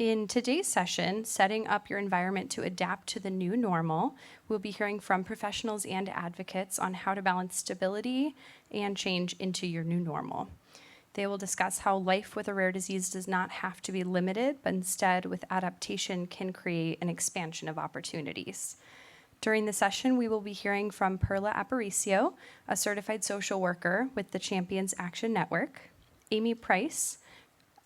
In today's session, Setting Up Your Environment to Adapt to the New Normal, we'll be hearing from professionals and advocates on how to balance stability and change into your new normal. They will discuss how life with a rare disease does not have to be limited, but instead, with adaptation, can create an expansion of opportunities. During the session, we will be hearing from Perla Aparicio, a certified social worker with the Champions Action Network, Amy Price,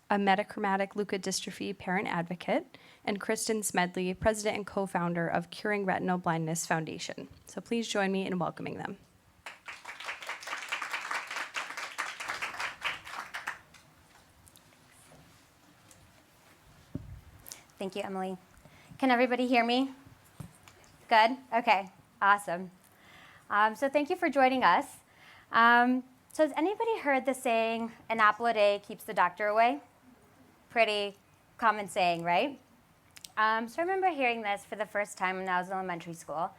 a metachromatic leukodystrophy parent advocate, and Kristen Smedley, president and co-founder of Curing Retinal Blindness Foundation. So please join me in welcoming them. Thank you, Emily. Can everybody hear me? Good? Okay, awesome. So thank you for joining us. So has anybody heard the saying, an apple a day keeps the doctor away? Pretty common saying, right? So I remember hearing this for the first time when I was in elementary school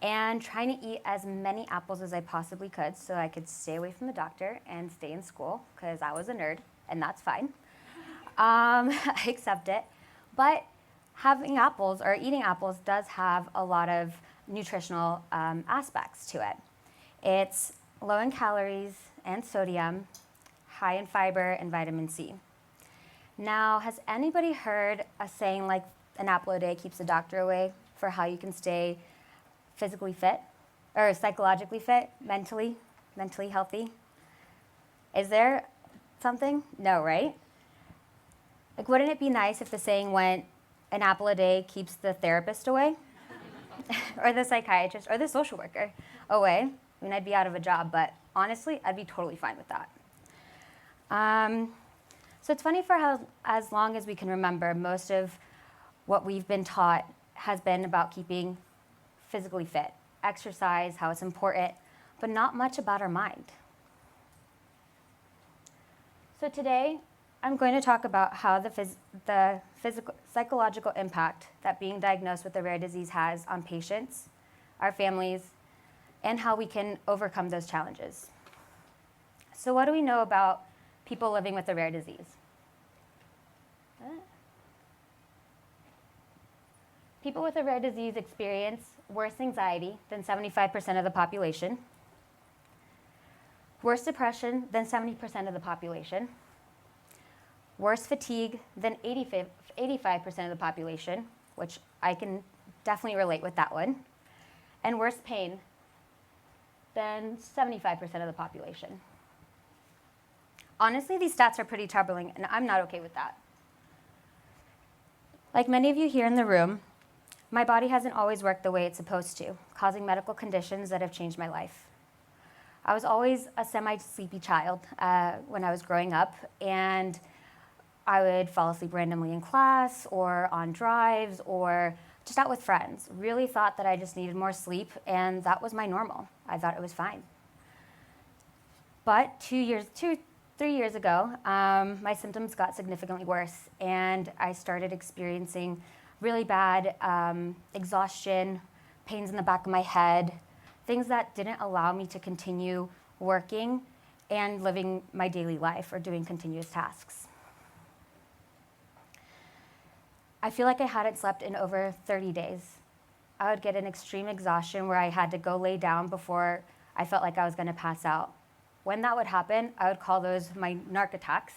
and trying to eat as many apples as I possibly could so I could stay away from the doctor and stay in school because I was a nerd, and that's fine. I accept it. But having apples or eating apples does have a lot of nutritional aspects to it. It's low in calories and sodium, high in fiber and vitamin C. Now, has anybody heard a saying like an apple a day keeps the doctor away for how you can stay physically fit or psychologically fit, mentally healthy? Is there something? No, right? Like, wouldn't it be nice if the saying went, an apple a day keeps the therapist away? Or the psychiatrist or the social worker away? I mean, I'd be out of a job, but honestly, I'd be totally fine with that. So it's funny for how, as long as we can remember, most of what we've been taught has been about keeping physically fit, exercise, how it's important, but not much about our mind. So today, I'm going to talk about how the psychological impact that being diagnosed with a rare disease has on patients, our families, and how we can overcome those challenges. So what do we know about people living with a rare disease? People with a rare disease experience worse anxiety than 75% of the population, worse depression than 70% of the population, worse fatigue than 85% of the population, which I can definitely relate with that one, and worse pain than 75% of the population. Honestly, these stats are pretty troubling, and I'm not okay with that. Like many of you here in the room, my body hasn't always worked the way it's supposed to, causing medical conditions that have changed my life. I was always a semi-sleepy child when I was growing up, and I would fall asleep randomly in class or on drives or just out with friends. Really thought that I just needed more sleep, and that was my normal. I thought it was fine. But 3 years ago, my symptoms got significantly worse, and I started experiencing really bad exhaustion, pains in the back of my head, things that didn't allow me to continue working and living my daily life or doing continuous tasks. I feel like I hadn't slept in over 30 days. I would get an extreme exhaustion where I had to go lay down before I felt like I was going to pass out. When that would happen, I would call those my narc attacks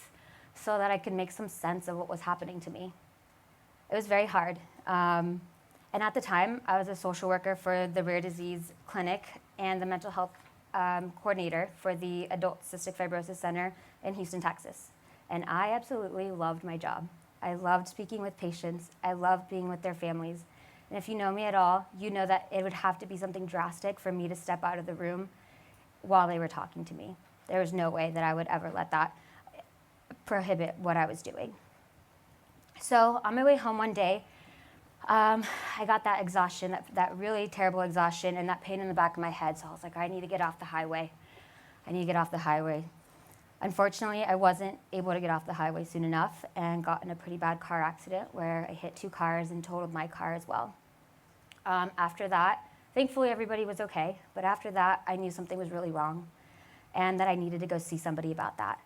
so that I could make some sense of what was happening to me. It was very hard. And at the time, I was a social worker for the Rare Disease Clinic and the mental health coordinator for the Adult Cystic Fibrosis Center in Houston, Texas. And I absolutely loved my job. I loved speaking with patients. I loved being with their families. And if you know me at all, you know that it would have to be something drastic for me to step out of the room while they were talking to me. There was no way that I would ever let that prohibit what I was doing. So on my way home one day, I got that exhaustion, that really terrible exhaustion and that pain in the back of my head. So I was like, I need to get off the highway. Unfortunately, I wasn't able to get off the highway soon enough and got in a pretty bad car accident where I hit 2 cars and totaled my car as well. After that, thankfully everybody was okay, but after that, I knew something was really wrong and that I needed to go see somebody about that.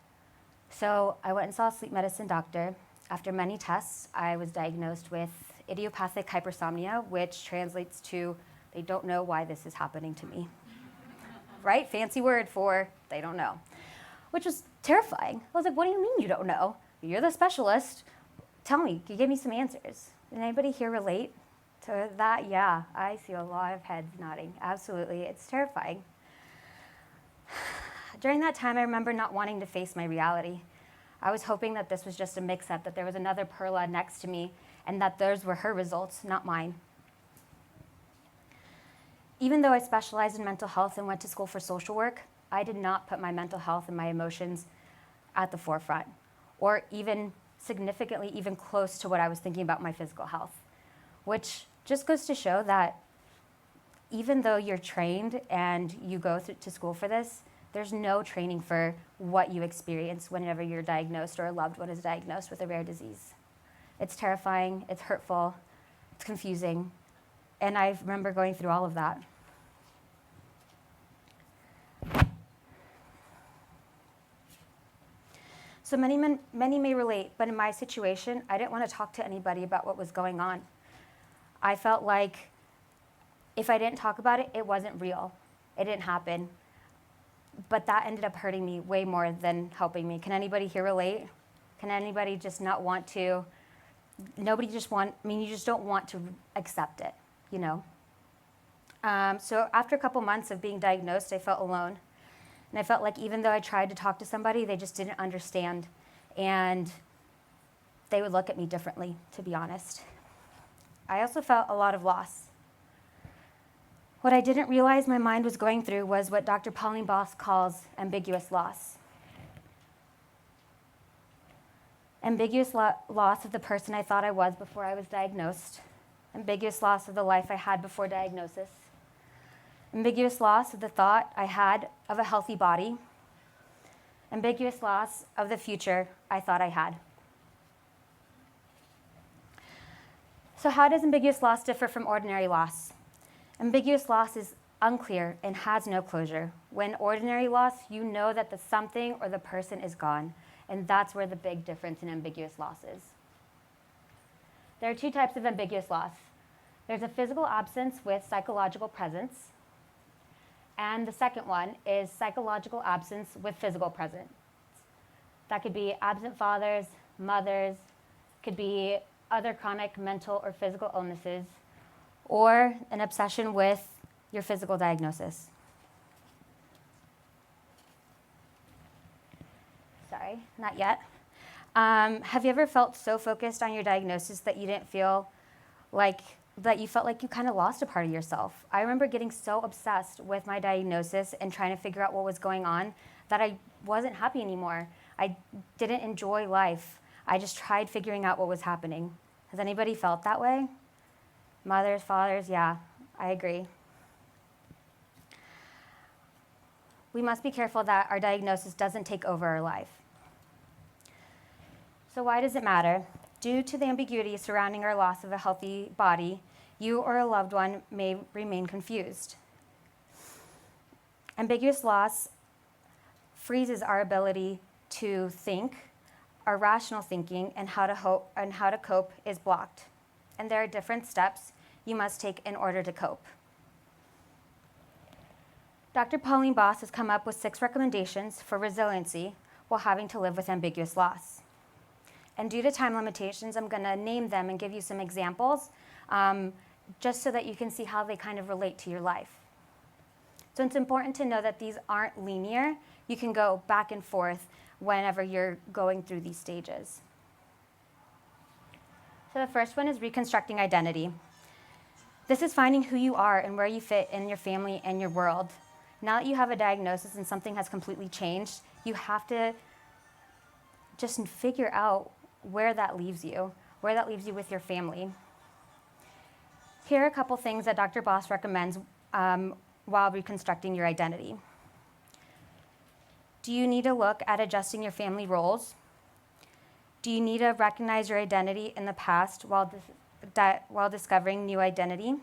So I went and saw a sleep medicine doctor, After many tests, I was diagnosed with idiopathic hypersomnia, which translates to they don't know why this is happening to me. Right? Fancy word for they don't know, which was terrifying. I was like, what do you mean you don't know? You're the specialist. Tell me, can you give me some answers? Did anybody here relate to that? Yeah, I see a lot of heads nodding. Absolutely, it's terrifying. During that time, I remember not wanting to face my reality. I was hoping that this was just a mix-up, that there was another Perla next to me, and that those were her results, not mine. Even though I specialized in mental health and went to school for social work, I did not put my mental health and my emotions at the forefront, or even significantly even close to what I was thinking about my physical health, which just goes to show that even though you're trained and you go to school for this, there's no training for what you experience whenever you're diagnosed or a loved one is diagnosed with a rare disease. It's terrifying, it's hurtful, it's confusing, and I remember going through all of that. So many may relate, but in my situation, I didn't want to talk to anybody about what was going on. I felt like if I didn't talk about it, it wasn't real. It didn't happen. But that ended up hurting me way more than helping me. Can anybody here relate? Can anybody just not want to? You just don't want to accept it, you know? So after a couple months of being diagnosed, I felt alone. And I felt like even though I tried to talk to somebody, they just didn't understand. And they would look at me differently, to be honest. I also felt a lot of loss. What I didn't realize my mind was going through was what Dr. Pauline Boss calls ambiguous loss. Ambiguous loss of the person I thought I was before I was diagnosed. Ambiguous loss of the life I had before diagnosis. Ambiguous loss of the thought I had of a healthy body. Ambiguous loss of the future I thought I had. So how does ambiguous loss differ from ordinary loss? Ambiguous loss is unclear and has no closure. When ordinary loss, you know that the something or the person is gone, and that's where the big difference in ambiguous loss is. There are two types of ambiguous loss. There's a physical absence with psychological presence, and the second one is psychological absence with physical presence. That could be absent fathers, mothers, could be other chronic mental or physical illnesses, or an obsession with your physical diagnosis. Sorry, not yet. Have you ever felt so focused on your diagnosis that you didn't feel like, that you felt like you kind of lost a part of yourself? I remember getting so obsessed with my diagnosis and trying to figure out what was going on that I wasn't happy anymore. I didn't enjoy life. I just tried figuring out what was happening. Has anybody felt that way? Mothers, fathers, yeah, I agree. We must be careful that our diagnosis doesn't take over our life. So why does it matter? Due to the ambiguity surrounding our loss of a healthy body, you or a loved one may remain confused. Ambiguous loss freezes our ability to think. Our rational thinking and how to cope is blocked. And there are different steps you must take in order to cope. Dr. Pauline Boss has come up with 6 recommendations for resiliency while having to live with ambiguous loss. And due to time limitations, I'm going to name them and give you some examples just so that you can see how they kind of relate to your life. So it's important to know that these aren't linear. You can go back and forth whenever you're going through these stages. So the first one is reconstructing identity. This is finding who you are and where you fit in your family and your world. Now that you have a diagnosis and something has completely changed, you have to just figure out where that leaves you with your family. Here are a couple things that Dr. Boss recommends while reconstructing your identity. Do you need to look at adjusting your family roles? Do you need to recognize your identity in the past while discovering new identity?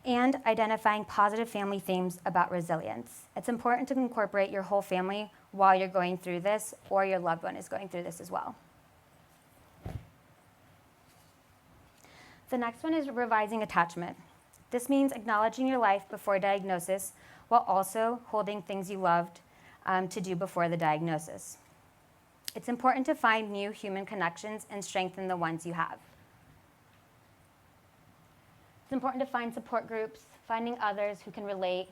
And identifying positive family themes about resilience. It's important to incorporate your whole family while you're going through this, or your loved one is going through this as well. The next one is revising attachment. This means acknowledging your life before diagnosis while also holding things you loved to do before the diagnosis. It's important to find new human connections and strengthen the ones you have. It's important to find support groups, finding others who can relate,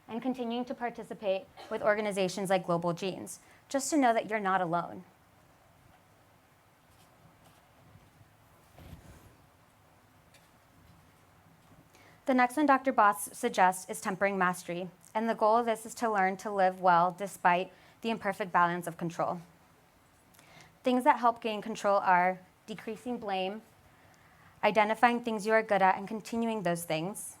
and continuing to participate with organizations like Global Genes, just to know that you're not alone. The next one Dr. Boss suggests is tempering mastery, and the goal of this is to learn to live well despite the imperfect balance of control. Things that help gain control are decreasing blame, identifying things you are good at and continuing those things,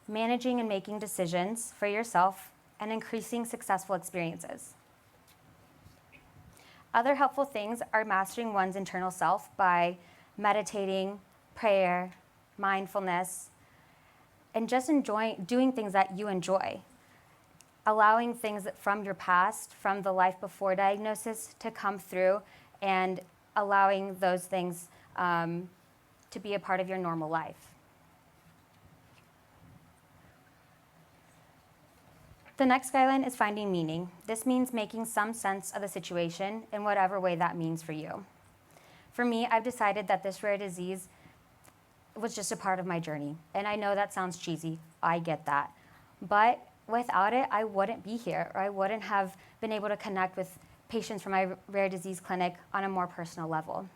managing and making decisions for yourself, and increasing successful experiences. Other helpful things are mastering one's internal self by meditating, prayer, mindfulness, and just doing things that you enjoy. Allowing things from your past, from the life before diagnosis, to come through, and allowing those things to be a part of your normal life. The next guideline is finding meaning. This means making some sense of the situation in whatever way that means for you. For me, I've decided that this rare disease was just a part of my journey. And I know that sounds cheesy. I get that. But without it, I wouldn't be here, or I wouldn't have been able to connect with patients from my rare disease clinic on a more personal level.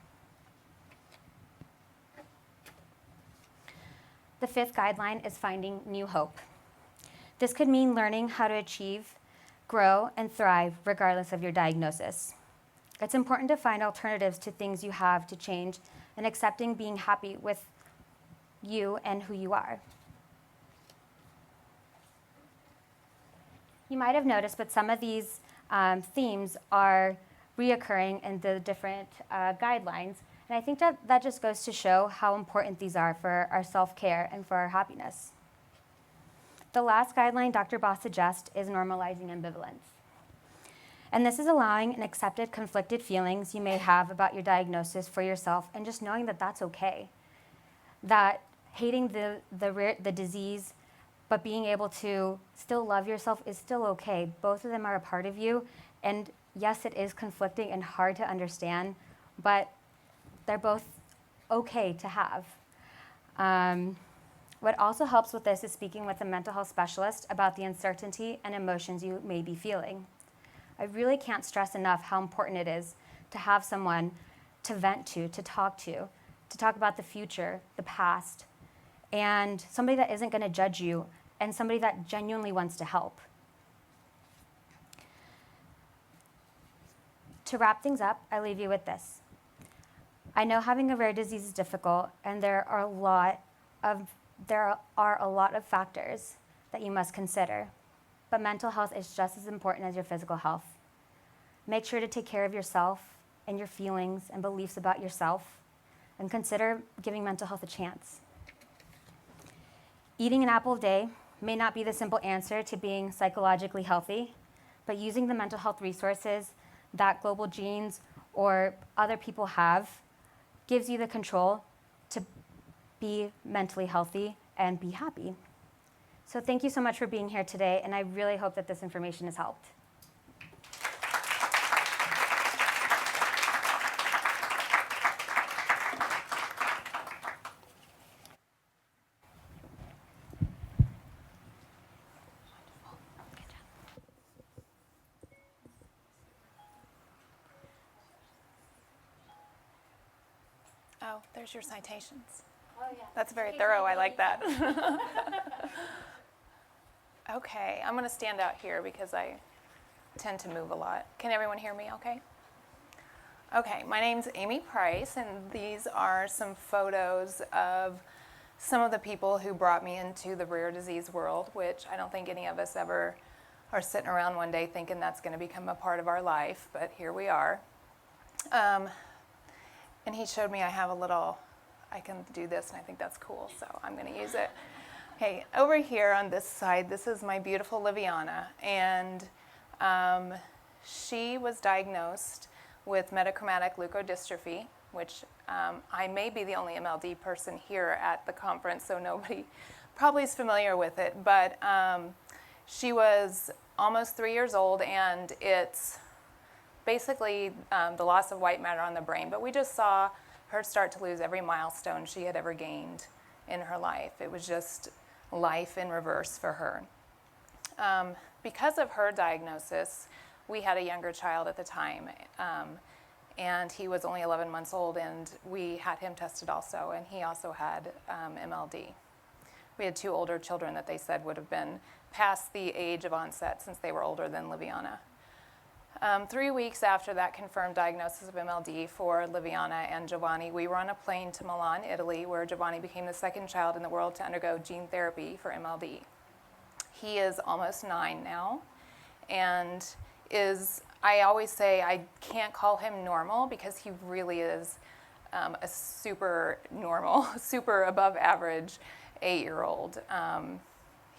The fifth guideline is finding new hope. This could mean learning how to achieve, grow, and thrive regardless of your diagnosis. It's important to find alternatives to things you have to change and accepting being happy with you and who you are. You might have noticed, but some of these themes are reoccurring in the different guidelines. And I think that just goes to show how important these are for our self-care and for our happiness. The last guideline Dr. Boss suggests is normalizing ambivalence. And this is allowing and accepted conflicted feelings you may have about your diagnosis for yourself, and just knowing that that's okay. That hating the disease, but being able to still love yourself is still okay. Both of them are a part of you. And yes, it is conflicting and hard to understand, but they're both okay to have. What also helps with this is speaking with a mental health specialist about the uncertainty and emotions you may be feeling. I really can't stress enough how important it is to have someone to vent to talk about the future, the past, and somebody that isn't going to judge you, and somebody that genuinely wants to help. To wrap things up, I leave you with this. I know having a rare disease is difficult, and there are a lot of factors that you must consider, but mental health is just as important as your physical health. Make sure to take care of yourself and your feelings and beliefs about yourself, and consider giving mental health a chance. Eating an apple a day may not be the simple answer to being psychologically healthy, but using the mental health resources that Global Genes or other people have gives you the control to be mentally healthy and be happy. So thank you so much for being here today, and I really hope that this information has helped. Oh, there's your citations. Oh, yeah. That's very thorough. I like that. Okay, I'm going to stand out here because I tend to move a lot. Can everyone hear me okay? Okay, my name's Amy Price, and these are some photos of some of the people who brought me into the rare disease world, which I don't think any of us ever are sitting around one day thinking that's going to become a part of our life, but here we are. And he showed me I have a little, I can do this, and I think that's cool, so I'm going to use it. Okay, over here on this side, this is my beautiful Liviana, and She was diagnosed with metachromatic leukodystrophy, which I may be the only MLD person here at the conference, so nobody probably is familiar with it. But she was almost 3 years old, and it's basically the loss of white matter on the brain. But we just saw her start to lose every milestone she had ever gained in her life. It was just life in reverse for her. Because of her diagnosis, we had a younger child at the time, and he was only 11 months old, and we had him tested also, and he also had MLD. We had 2 older children that they said would have been past the age of onset since they were older than Liviana. 3 weeks after that confirmed diagnosis of MLD for Liviana and Giovanni, we were on a plane to Milan, Italy, where Giovanni became the second child in the world to undergo gene therapy for MLD. He is almost 9 now, and I always say I can't call him normal because he really is a super normal, super above average 8-year-old.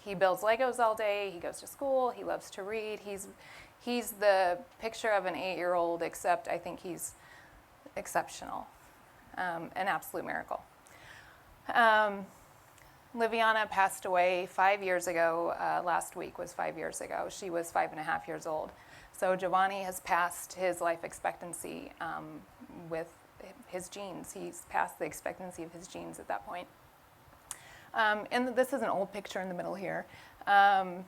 He builds Legos all day, he goes to school, he loves to read. He's the picture of an 8-year-old, except I think he's exceptional, an absolute miracle. Liviana passed away 5 years ago. Last week was 5 years ago. She was 5.5 years old. So Giovanni has passed his life expectancy with his genes. He's passed the expectancy of his genes at that point. And this is an old picture in the middle here. And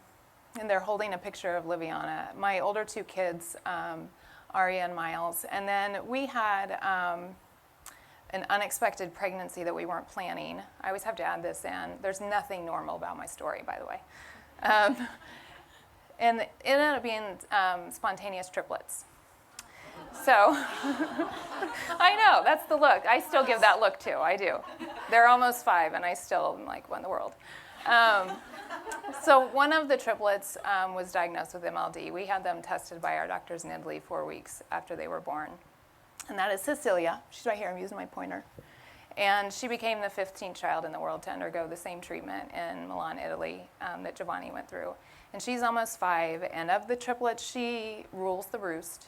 they're holding a picture of Liviana. My older 2 kids, Aria and Miles. And then we had an unexpected pregnancy that we weren't planning. I always have to add this in. There's nothing normal about my story, by the way. And it ended up being spontaneous triplets. So, I know, that's the look. I still give that look too, I do. They're almost 5 and I still like won the world. So one of the triplets was diagnosed with MLD. We had them tested by our doctors in Italy 4 weeks after they were born. And that is Cecilia. She's right here, I'm using my pointer. And she became the 15th child in the world to undergo the same treatment in Milan, Italy, that Giovanni went through. And she's almost 5, and of the triplets, she rules the roost.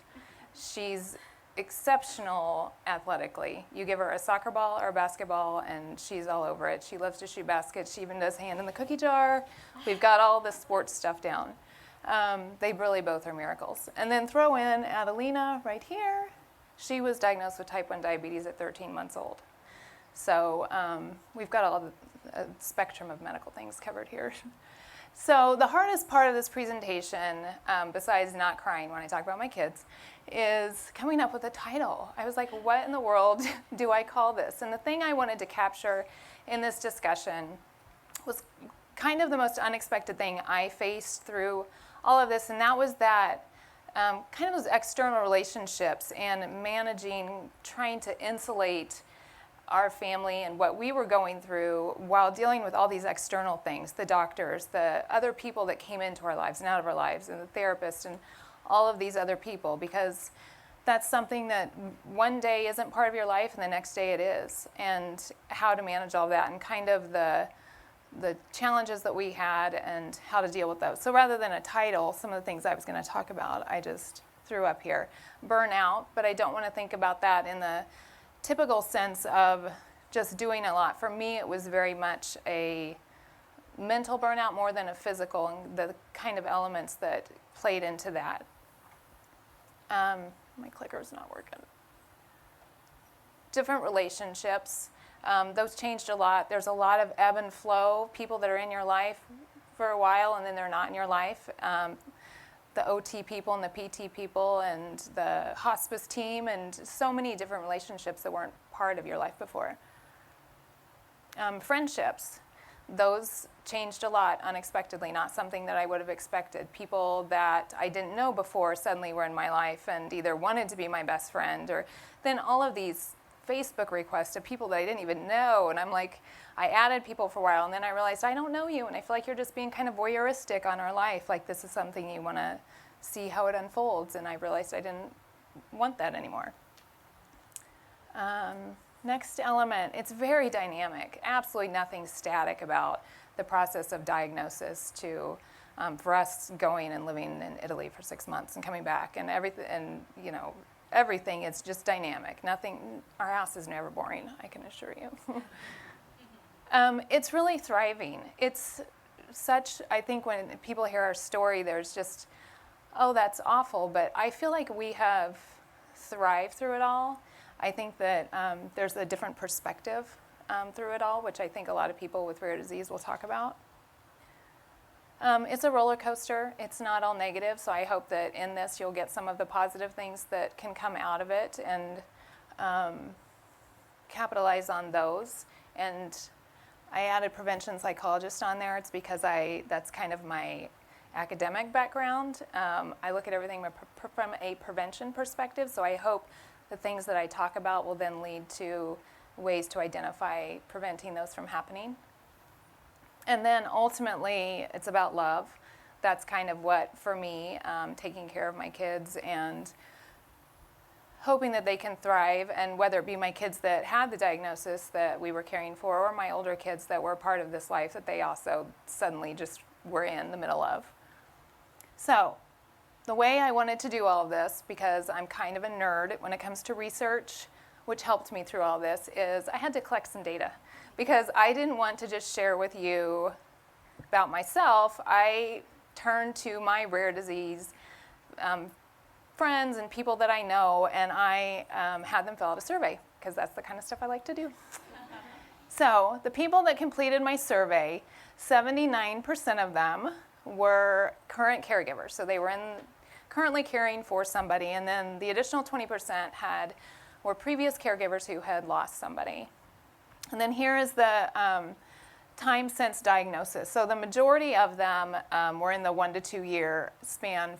She's exceptional athletically. You give her a soccer ball or a basketball, and she's all over it. She loves to shoot baskets. She even does hand in the cookie jar. We've got all the sports stuff down. They really both are miracles. And then throw in Adelina right here. She was diagnosed with type 1 diabetes at 13 months old. So we've got all the spectrum of medical things covered here. So the hardest part of this presentation, besides not crying when I talk about my kids, is coming up with a title. I was like, what in the world do I call this? And the thing I wanted to capture in this discussion was kind of the most unexpected thing I faced through all of this, and that was that kind of those external relationships and managing, trying to insulate our family and what we were going through while dealing with all these external things, the doctors, the other people that came into our lives and out of our lives, and the therapists and all of these other people, because that's something that one day isn't part of your life and the next day it is, and how to manage all that and kind of the challenges that we had and how to deal with those. So rather than a title, some of the things I was going to talk about, I just threw up here. Burnout, but I don't want to think about that in the typical sense of just doing a lot. For me, it was very much a mental burnout more than a physical, and the kind of elements that played into that. My clicker's not working. Different relationships, those changed a lot. There's a lot of ebb and flow, people that are in your life for a while and then they're not in your life. The OT people and the PT people and the hospice team, and so many different relationships that weren't part of your life before. Friendships, those changed a lot unexpectedly, not something that I would have expected. People that I didn't know before suddenly were in my life and either wanted to be my best friend, or then all of these Facebook requests of people that I didn't even know, and I'm like, I added people for a while, and then I realized I don't know you, and I feel like you're just being kind of voyeuristic on our life, like this is something you want to see how it unfolds, and I realized I didn't want that anymore. Next element, it's very dynamic, absolutely nothing static about the process of diagnosis to For us going and living in Italy for 6 months and coming back and everything, and everything is just dynamic. Nothing, our house is never boring, I can assure you. It's really thriving. It's such, I think when people hear our story, there's just, oh, that's awful, but I feel like we have thrived through it all. I think that there's a different perspective through it all, which I think a lot of people with rare disease will talk about. It's a roller coaster. It's not all negative, so I hope that in this you'll get some of the positive things that can come out of it and capitalize on those. And I added prevention psychologist on there. It's because that's kind of my academic background. I look at everything from a prevention perspective, so I hope the things that I talk about will then lead to ways to identify preventing those from happening. And then ultimately, it's about love. That's kind of what, for me, taking care of my kids and hoping that they can thrive, and whether it be my kids that had the diagnosis that we were caring for, or my older kids that were part of this life that they also suddenly just were in the middle of. So, the way I wanted to do all of this, because I'm kind of a nerd when it comes to research, which helped me through all this, is I had to collect some data. Because I didn't want to just share with you about myself, I turned to my rare disease friends and people that I know, and I had them fill out a survey, because that's the kind of stuff I like to do. So the people that completed my survey, 79% of them were current caregivers. So they were currently caring for somebody, and then the additional 20% were previous caregivers who had lost somebody. And then here is the time since diagnosis. So the majority of them were in the 1 to 2 year span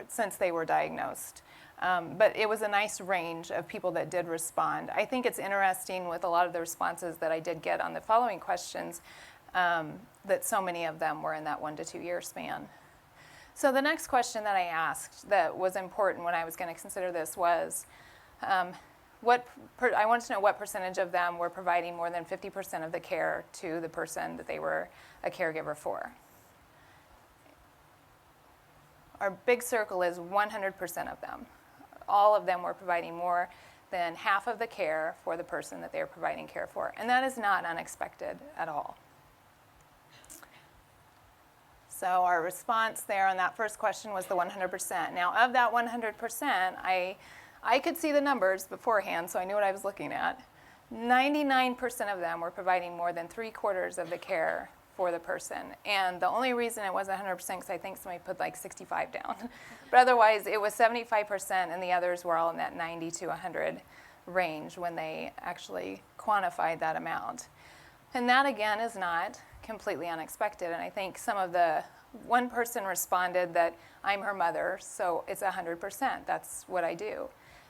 since they were diagnosed. But it was a nice range of people that did respond. I think it's interesting with a lot of the responses that I did get on the following questions that so many of them were in that 1 to 2 year span. So the next question that I asked that was important when I was going to consider this was, I wanted to know what percentage of them were providing more than 50% of the care to the person that they were a caregiver for. Our big circle is 100% of them. All of them were providing more than half of the care for the person that they were providing care for. And that is not unexpected at all. So our response there on that first question was the 100%. Now, of that 100%, I could see the numbers beforehand, so I knew what I was looking at. 99% of them were providing more than 3/4 of the care for the person. And the only reason it wasn't 100% because I think somebody put like 65 down. But otherwise, it was 75%, and the others were all in that 90 to 100 range when they actually quantified that amount. And that, again, is not completely unexpected. And I think one person responded that I'm her mother, so it's 100%. That's what I do.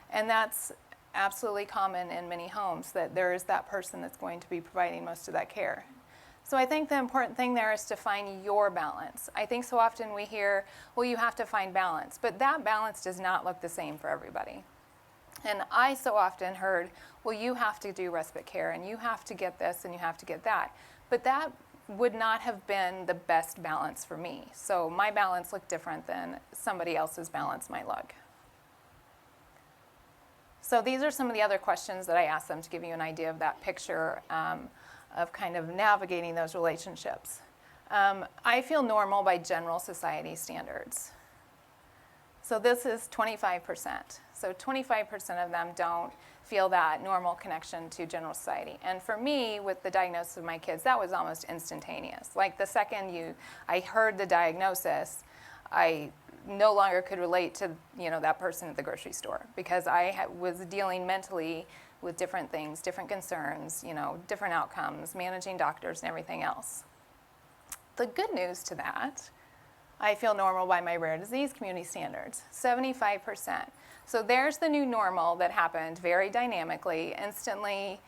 And that's absolutely common in many homes, that there is that person that's going to be providing most of that care. So I think the important thing there is to find your balance. I think so often we hear, well, you have to find balance, but that balance does not look the same for everybody. And I so often heard, well, you have to do respite care, and you have to get this, and you have to get that. But that would not have been the best balance for me. So my balance looked different than somebody else's balance might look. So these are some of the other questions that I asked them to give you an idea of that picture of kind of navigating those relationships. I feel normal by general society standards. So this is 25%. So 25% of them don't feel that normal connection to general society. And for me, with the diagnosis of my kids, that was almost instantaneous. Like the second I heard the diagnosis, I no longer could relate to that person at the grocery store, because I was dealing mentally with different things, different concerns, different outcomes, managing doctors and everything else. The good news to that, I feel normal by my rare disease community standards, 75%. So there's the new normal that happened very dynamically. Instantly,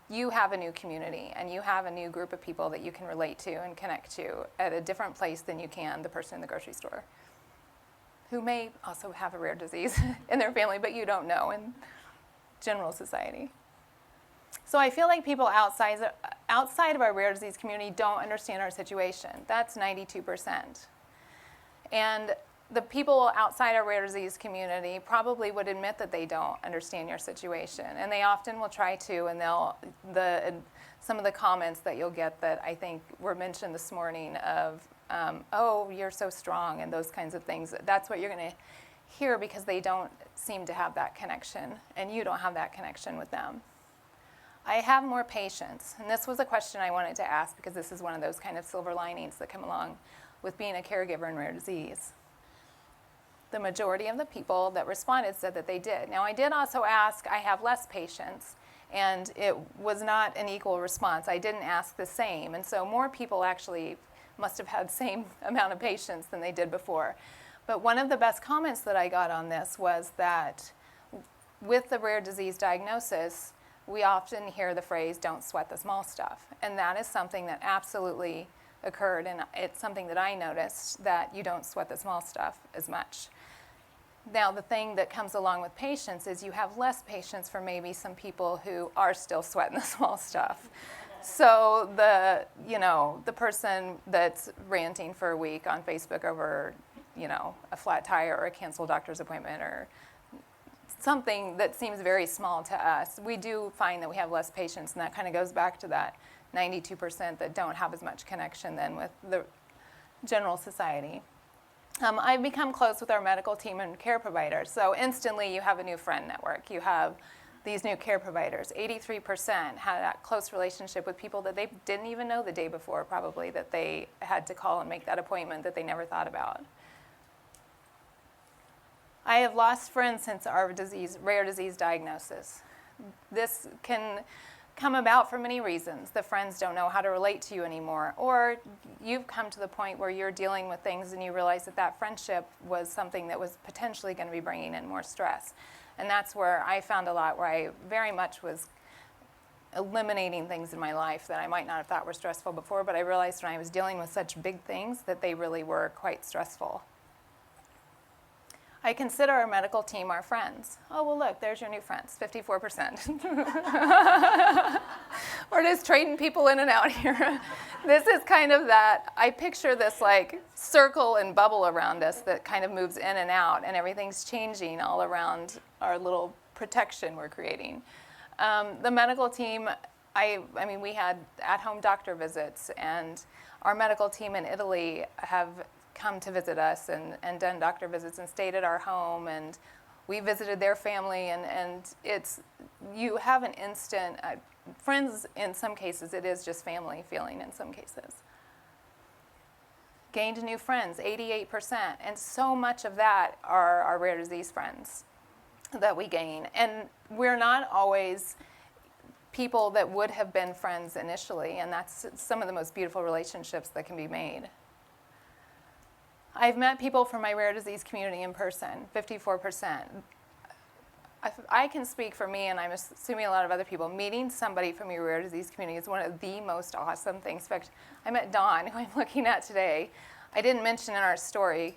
you have a new community, and you have a new group of people that you can relate to and connect to at a different place than you can the person in the grocery store, who may also have a rare disease in their family, but you don't know in general society. So I feel like people outside of our rare disease community don't understand our situation. That's 92%. And the people outside our rare disease community probably would admit that they don't understand your situation, and they often will try to, and some of the comments that you'll get that I think were mentioned this morning of, oh, you're so strong, and those kinds of things, that's what you're going to hear because they don't seem to have that connection, and you don't have that connection with them. I have more patience, and this was a question I wanted to ask because this is one of those kind of silver linings that come along with being a caregiver in rare disease. The majority of the people that responded said that they did. Now, I did also ask, I have less patience, and it was not an equal response. I didn't ask the same, and so more people actually must have had the same amount of patience than they did before. But one of the best comments that I got on this was that with the rare disease diagnosis, we often hear the phrase, don't sweat the small stuff, and that is something that absolutely occurred, and it's something that I noticed, that you don't sweat the small stuff as much. Now, the thing that comes along with patience is you have less patience for maybe some people who are still sweating the small stuff. So the person that's ranting for a week on Facebook over, a flat tire or a canceled doctor's appointment or something that seems very small to us, we do find that we have less patience, and that kind of goes back to that 92% that don't have as much connection then with the general society. I've become close with our medical team and care providers. So instantly you have a new friend network. You have these new care providers. 83% had that close relationship with people that they didn't even know the day before, probably, that they had to call and make that appointment that they never thought about. I have lost friends since our rare disease diagnosis. This can come about for many reasons. The friends don't know how to relate to you anymore, or you've come to the point where you're dealing with things and you realize that friendship was something that was potentially going to be bringing in more stress. And that's where I found a lot where I very much was eliminating things in my life that I might not have thought were stressful before, but I realized when I was dealing with such big things that they really were quite stressful. I consider our medical team our friends. Oh, well, look, there's your new friends, 54%. We're just trading people in and out here. This is kind of that, I picture this like circle and bubble around us that kind of moves in and out, and everything's changing all around our little protection we're creating. The medical team, I mean, we had at-home doctor visits, and our medical team in Italy have come to visit us and done doctor visits and stayed at our home, and we visited their family, and you have an instant, friends in some cases, it is just family feeling in some cases. Gained new friends, 88%, and so much of that are our rare disease friends that we gain. And we're not always people that would have been friends initially, and that's some of the most beautiful relationships that can be made. I've met people from my rare disease community in person, 54%. I can speak for me, and I'm assuming a lot of other people, meeting somebody from your rare disease community is one of the most awesome things. In fact, I met Dawn, who I'm looking at today. I didn't mention in our story,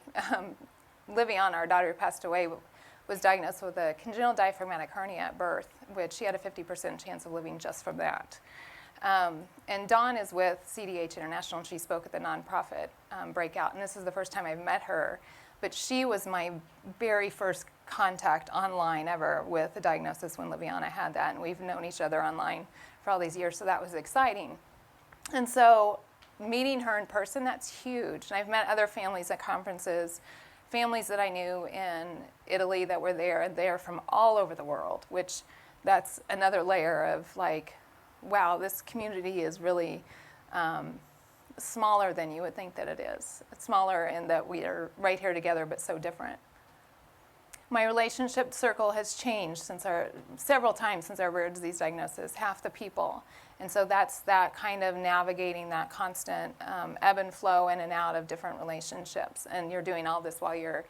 Liviana, our daughter who passed away, was diagnosed with a congenital diaphragmatic hernia at birth, which she had a 50% chance of living just from that. And Dawn is with CDH International, and she spoke at the nonprofit breakout, and this is the first time I've met her. But she was my very first contact online ever with a diagnosis when Liviana had that, and we've known each other online for all these years, so that was exciting. And so meeting her in person, that's huge. And I've met other families at conferences, families that I knew in Italy that were there, and they're from all over the world, which that's another layer of like, wow, this community is really smaller than you would think that it is. It's smaller in that we are right here together, but so different. My relationship circle has changed several times since our rare disease diagnosis, half the people. And so that's that kind of navigating that constant ebb and flow in and out of different relationships. And you're doing all this while you're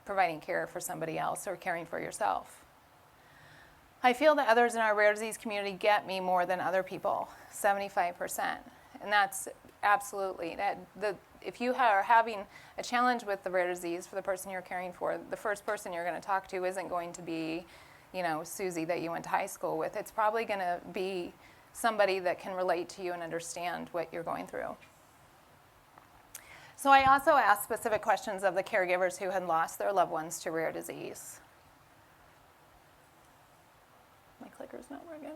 providing care for somebody else or caring for yourself. I feel that others in our rare disease community get me more than other people, 75%. And that's absolutely, if you are having a challenge with the rare disease for the person you're caring for, the first person you're going to talk to isn't going to be, Susie that you went to high school with. It's probably going to be somebody that can relate to you and understand what you're going through. So I also asked specific questions of the caregivers who had lost their loved ones to rare disease. My clicker's not working.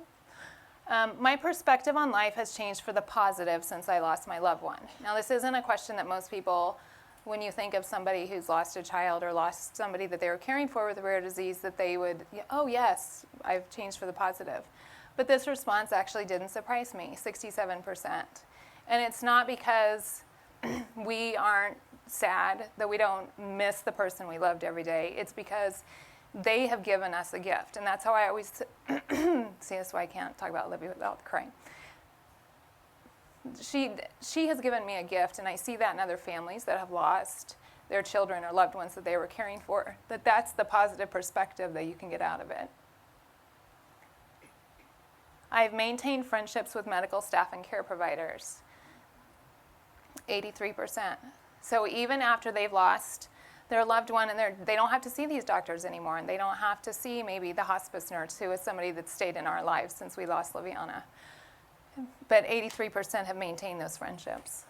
My perspective on life has changed for the positive since I lost my loved one. Now, this isn't a question that most people, when you think of somebody who's lost a child or lost somebody that they were caring for with a rare disease, that they would, oh yes, I've changed for the positive. But this response actually didn't surprise me, 67%. And it's not because we aren't sad, that we don't miss the person we loved every day. It's because they have given us a gift. And that's how I always, see, that's why I can't talk about Libby without crying. She has given me a gift, and I see that in other families that have lost their children or loved ones that they were caring for, that's the positive perspective that you can get out of it. I've maintained friendships with medical staff and care providers, 83%. So even after they've lost their loved one and they don't have to see these doctors anymore, and they don't have to see maybe the hospice nurse who is somebody that's stayed in our lives since we lost Liviana. But 83% have maintained those friendships.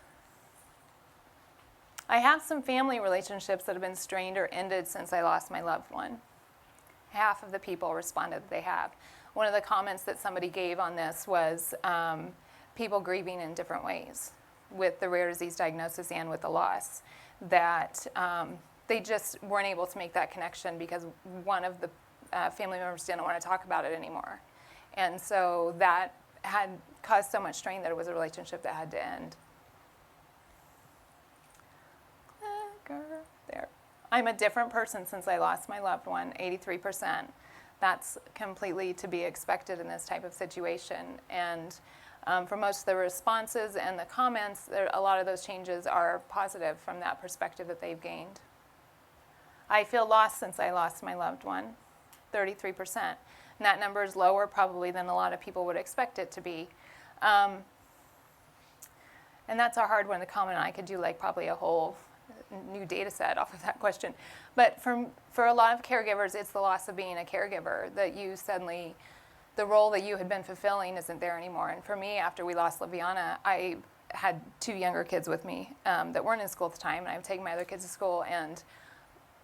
I have some family relationships that have been strained or ended since I lost my loved one. Half of the people responded that they have. One of the comments that somebody gave on this was people grieving in different ways with the rare disease diagnosis and with the loss, that they just weren't able to make that connection because one of the family members didn't want to talk about it anymore. And so that had caused so much strain that it was a relationship that had to end. There. I'm a different person since I lost my loved one, 83%. That's completely to be expected in this type of situation. And for most of the responses and the comments, a lot of those changes are positive from that perspective that they've gained. I feel lost since I lost my loved one, 33%. And that number is lower probably than a lot of people would expect it to be. And that's a hard one to comment on. I could do like probably a whole new data set off of that question. But for a lot of caregivers, it's the loss of being a caregiver, that you suddenly, the role that you had been fulfilling isn't there anymore. And for me, after we lost Liviana, I had 2 younger kids with me that weren't in school at the time, and I would take my other kids to school, and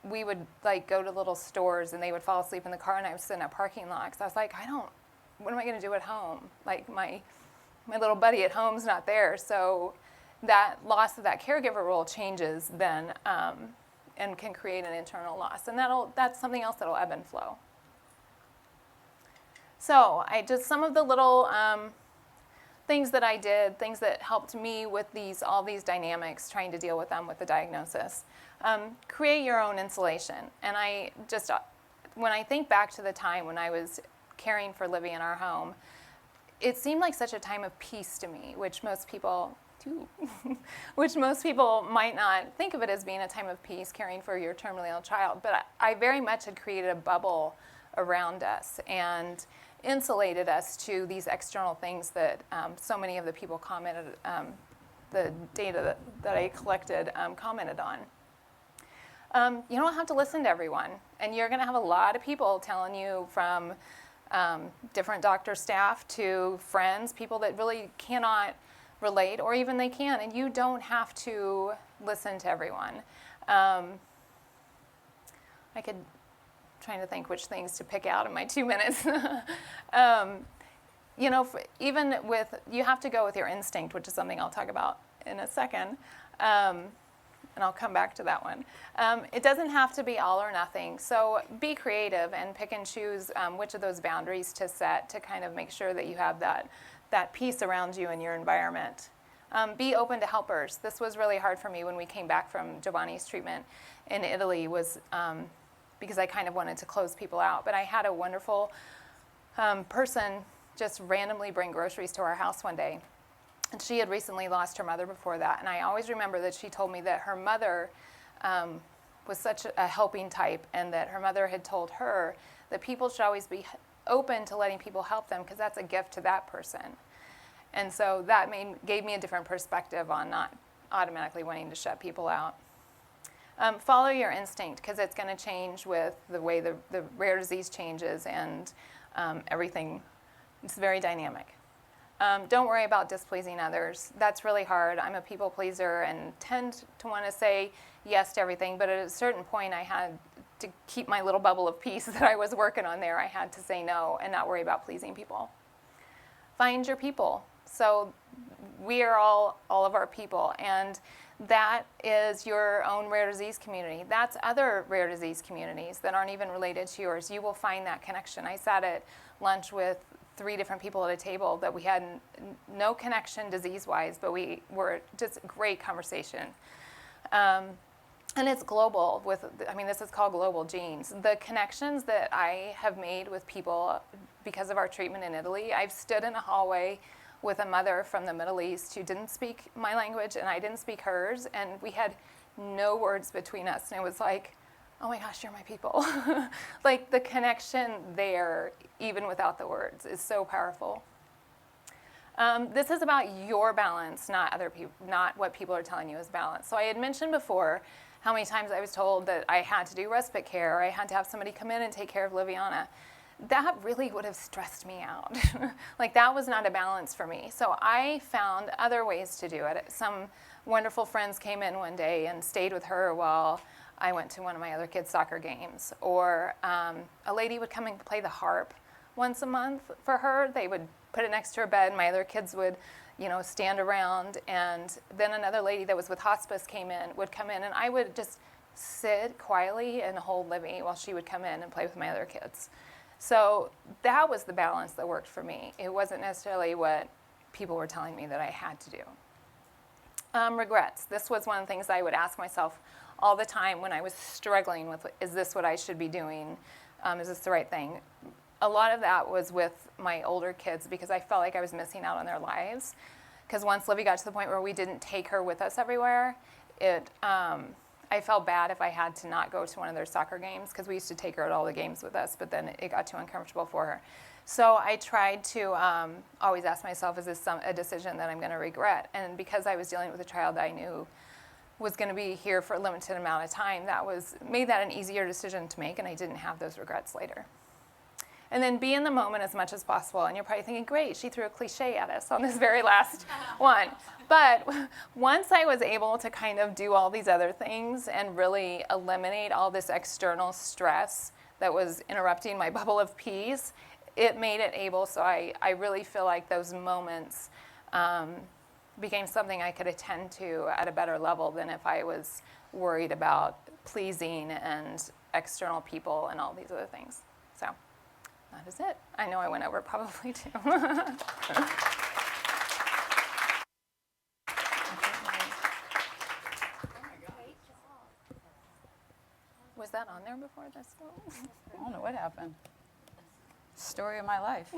we would like go to little stores, and they would fall asleep in the car, and I would sit in a parking lot, because I was like, what am I going to do at home? Like my little buddy at home's not there. So that loss of that caregiver role changes then and can create an internal loss. And that's something else that'll ebb and flow. So I just, some of the little things that I did, things that helped me with all these dynamics, trying to deal with them with the diagnosis. Create your own insulation. And I just, when I think back to the time when I was caring for Livy in our home, it seemed like such a time of peace to me, which most people might not think of it as being a time of peace, caring for your terminally ill child. But I very much had created a bubble around us and insulated us to these external things that so many of the people commented, the data that I collected commented on. You don't have to listen to everyone, and you're going to have a lot of people telling you, from different doctor staff to friends, people that really cannot relate, or even they can, and you don't have to listen to everyone. Trying to think which things to pick out in my 2 minutes. Even with, you have to go with your instinct, which is something I'll talk about in a second, and I'll come back to that one. It doesn't have to be all or nothing, so be creative and pick and choose which of those boundaries to set to kind of make sure that you have that peace around you in your environment. Be open to helpers. This was really hard for me when we came back from Giovanni's treatment in Italy, was because I kind of wanted to close people out. But I had a wonderful person just randomly bring groceries to our house one day. And she had recently lost her mother before that. And I always remember that she told me that her mother was such a helping type, and that her mother had told her that people should always be open to letting people help them, because that's a gift to that person. And so that gave me a different perspective on not automatically wanting to shut people out. Follow your instinct, because it's going to change with the way the rare disease changes, and everything. It's very dynamic. Don't worry about displeasing others. That's really hard. I'm a people pleaser and tend to want to say yes to everything, but at a certain point I had to keep my little bubble of peace that I was working on there. I had to say no and not worry about pleasing people. Find your people. So we are all of our people, and that is your own rare disease community. That's other rare disease communities that aren't even related to yours. You will find that connection. I sat at lunch with 3 different people at a table that we had no connection disease-wise, but we were just great conversation. And it's global this is called global genes. The connections that I have made with people because of our treatment in Italy, I've stood in a hallway with a mother from the Middle East who didn't speak my language and I didn't speak hers, and we had no words between us. And it was like, oh my gosh, you're my people. Like the connection there, even without the words, is so powerful. This is about your balance, not other people, not what people are telling you is balance. So I had mentioned before how many times I was told that I had to do respite care, or I had to have somebody come in and take care of Liviana. That really would have stressed me out. Like that was not a balance for me. So I found other ways to do it. Some wonderful friends came in one day and stayed with her while I went to one of my other kids' soccer games. Or a lady would come and play the harp once a month for her. They would put it next to her bed. My other kids would, stand around. And then another lady that was with hospice would come in, and I would just sit quietly and hold Livy while she would come in and play with my other kids. So that was the balance that worked for me. It wasn't necessarily what people were telling me that I had to do. Regrets. This was one of the things I would ask myself all the time when I was struggling with, is this what I should be doing? Is this the right thing? A lot of that was with my older kids because I felt like I was missing out on their lives. Because once Livy got to the point where we didn't take her with us everywhere, I felt bad if I had to not go to one of their soccer games because we used to take her at all the games with us, but then it got too uncomfortable for her. So I tried to always ask myself, is this a decision that I'm going to regret? And because I was dealing with a child that I knew was going to be here for a limited amount of time, made that an easier decision to make, and I didn't have those regrets later. And then be in the moment as much as possible. And you're probably thinking, great, she threw a cliche at us on this very last one. But once I was able to kind of do all these other things and really eliminate all this external stress that was interrupting my bubble of peace, it made it able. So I really feel like those moments became something I could attend to at a better level than if I was worried about pleasing and external people and all these other things. So that is it. I know I went over probably too. Was that on there before this? I don't know what happened. Story of my life.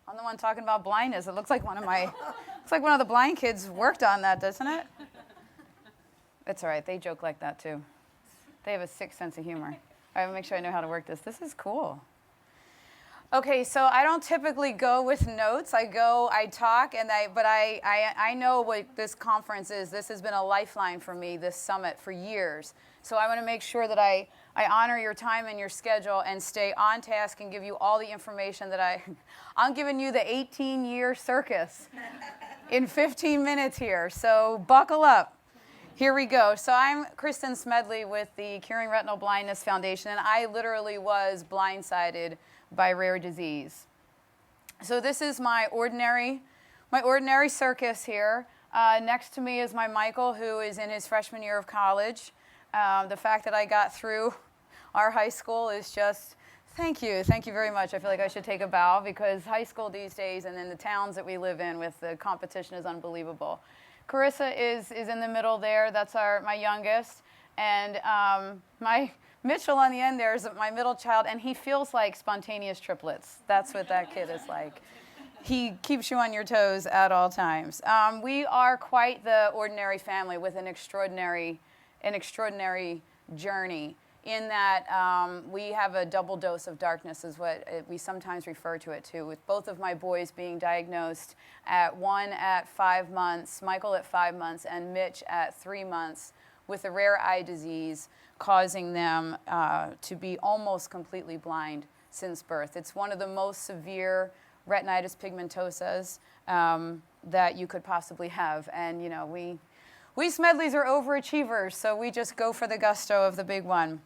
I'm the one talking about blindness. It looks like one of the blind kids worked on that, doesn't it? It's all right. They joke like that too. They have a sick sense of humor. All right, make sure I know how to work this. This is cool. Okay, so I don't typically go with notes. I talk, but I know what this conference is. This has been a lifeline for me, this summit, for years. So I want to make sure that I honor your time and your schedule and stay on task and give you all the information that I'm giving you the 18-year circus in 15 minutes here. So buckle up. Here we go. So I'm Kristen Smedley with the Curing Retinal Blindness Foundation, and I literally was blindsided by rare disease. So this is my ordinary circus here. Next to me is my Michael, who is in his freshman year of college. The fact that I got through our high school is just, thank you very much. I feel like I should take a bow because high school these days and in the towns that we live in with the competition is unbelievable. Carissa is in the middle there. That's my youngest. And my Mitchell on the end there is my middle child, and he feels like spontaneous triplets. That's what that kid is like. He keeps you on your toes at all times. We are quite the ordinary family with an extraordinary journey in that we have a double dose of darkness is what we sometimes refer to it to, with both of my boys being diagnosed one at 5 months, Michael at 5 months, and Mitch at 3 months with a rare eye disease causing them to be almost completely blind since birth. It's one of the most severe retinitis pigmentosas that you could possibly have. And, you know, we Smedleys are overachievers, so we just go for the gusto of the big one.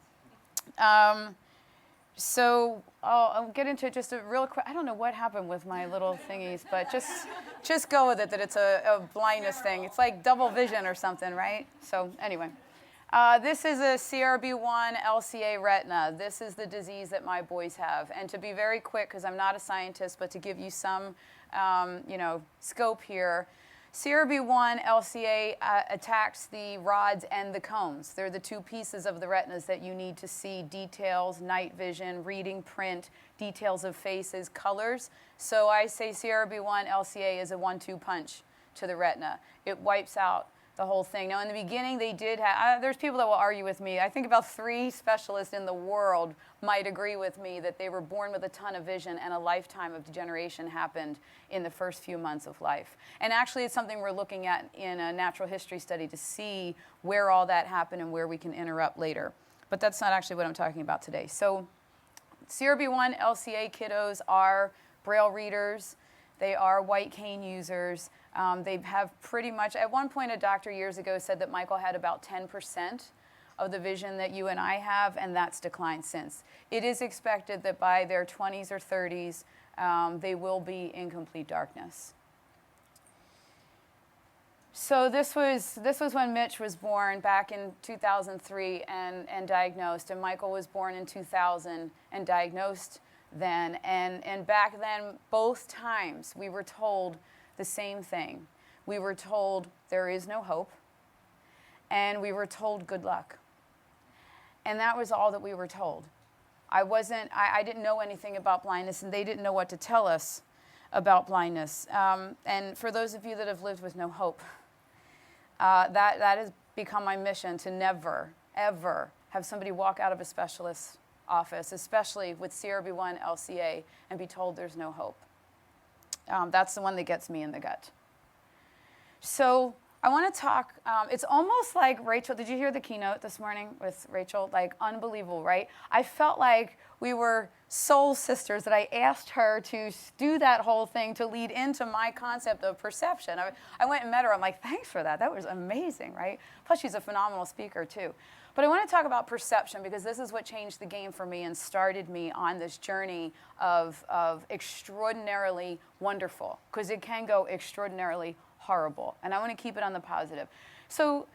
So I'll get into just a real quick. I don't know what happened with my little thingies, but just go with it that it's a blindness thing. It's like double vision or something, right? So anyway, this is a CRB1 LCA retina. This is the disease that my boys have. And to be very quick, because I'm not a scientist, but to give you some, scope here. CRB1 LCA attacks the rods and the cones. They're the two pieces of the retinas that you need to see details, night vision, reading print, details of faces, colors. So I say CRB1 LCA is a 1-2 punch to the retina. It wipes out the whole thing. Now, in the beginning, they did have, there's people that will argue with me. I think about 3 specialists in the world might agree with me that they were born with a ton of vision and a lifetime of degeneration happened in the first few months of life. And actually, it's something we're looking at in a natural history study to see where all that happened and where we can interrupt later. But that's not actually what I'm talking about today. So CRB1 LCA kiddos are Braille readers. They are white cane users. They have pretty much, at one point a doctor years ago said that Michael had about 10% of the vision that you and I have, and that's declined since. It is expected that by their 20s or 30s, they will be in complete darkness. So this was when Mitch was born back in 2003 and diagnosed, and Michael was born in 2000 and diagnosed then. And back then, both times, we were told the same thing. We were told there is no hope, and we were told good luck. And that was all that we were told. I didn't know anything about blindness, and they didn't know what to tell us about blindness. And for those of you that have lived with no hope, that has become my mission, to never, ever have somebody walk out of a specialist's office, especially with CRB1 LCA, and be told there's no hope. That's the one that gets me in the gut. So I want to talk, it's almost like Rachel, did you hear the keynote this morning with Rachel? Like, unbelievable, right? I felt like we were soul sisters, that I asked her to do that whole thing to lead into my concept of perception. I went and met her. I'm like, thanks for that. That was amazing, right? Plus, she's a phenomenal speaker, too. But I want to talk about perception, because this is what changed the game for me and started me on this journey of extraordinarily wonderful, because it can go extraordinarily horrible. And I want to keep it on the positive. So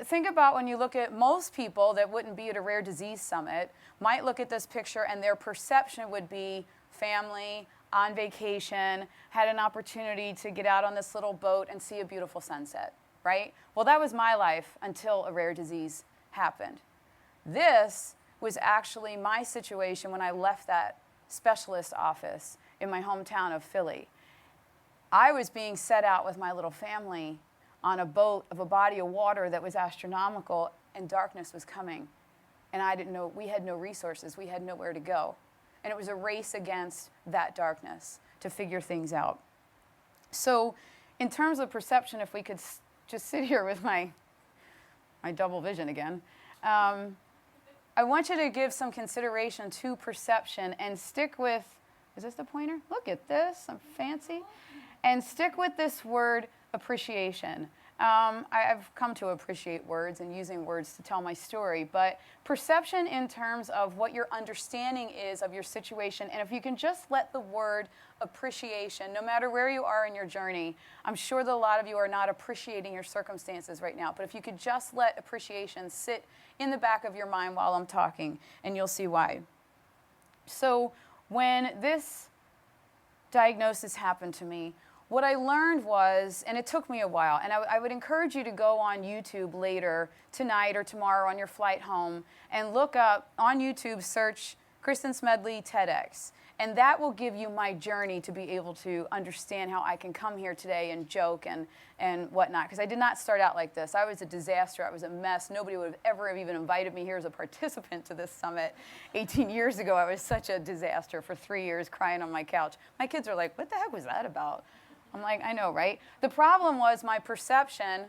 think about when you look at most people that wouldn't be at a rare disease summit, might look at this picture and their perception would be family, on vacation, had an opportunity to get out on this little boat and see a beautiful sunset, right? Well, that was my life until a rare disease happened. This was actually my situation when I left that specialist office in my hometown of Philly. I was being set out with my little family on a boat of a body of water that was astronomical, and darkness was coming. And I didn't know, we had no resources, we had nowhere to go. And it was a race against that darkness to figure things out. So in terms of perception, if we could just sit here with my double vision again, I want you to give some consideration to perception and stick with, is this the pointer? Look at this, I'm fancy. And stick with this word, appreciation. I've come to appreciate words and using words to tell my story, but perception in terms of what your understanding is of your situation, and if you can just let the word appreciation, no matter where you are in your journey, I'm sure that a lot of you are not appreciating your circumstances right now, but if you could just let appreciation sit in the back of your mind while I'm talking, and you'll see why. So when this diagnosis happened to me, what I learned was, and it took me a while, and I would encourage you to go on YouTube later, tonight or tomorrow on your flight home, and look up on YouTube, search Kristen Smedley TEDx. And that will give you my journey to be able to understand how I can come here today and joke and whatnot. Because I did not start out like this. I was a disaster. I was a mess. Nobody would have ever even invited me here as a participant to this summit. 18 years ago, I was such a disaster for 3 years, crying on my couch. My kids are like, what the heck was that about? I'm like, I know, right? The problem was my perception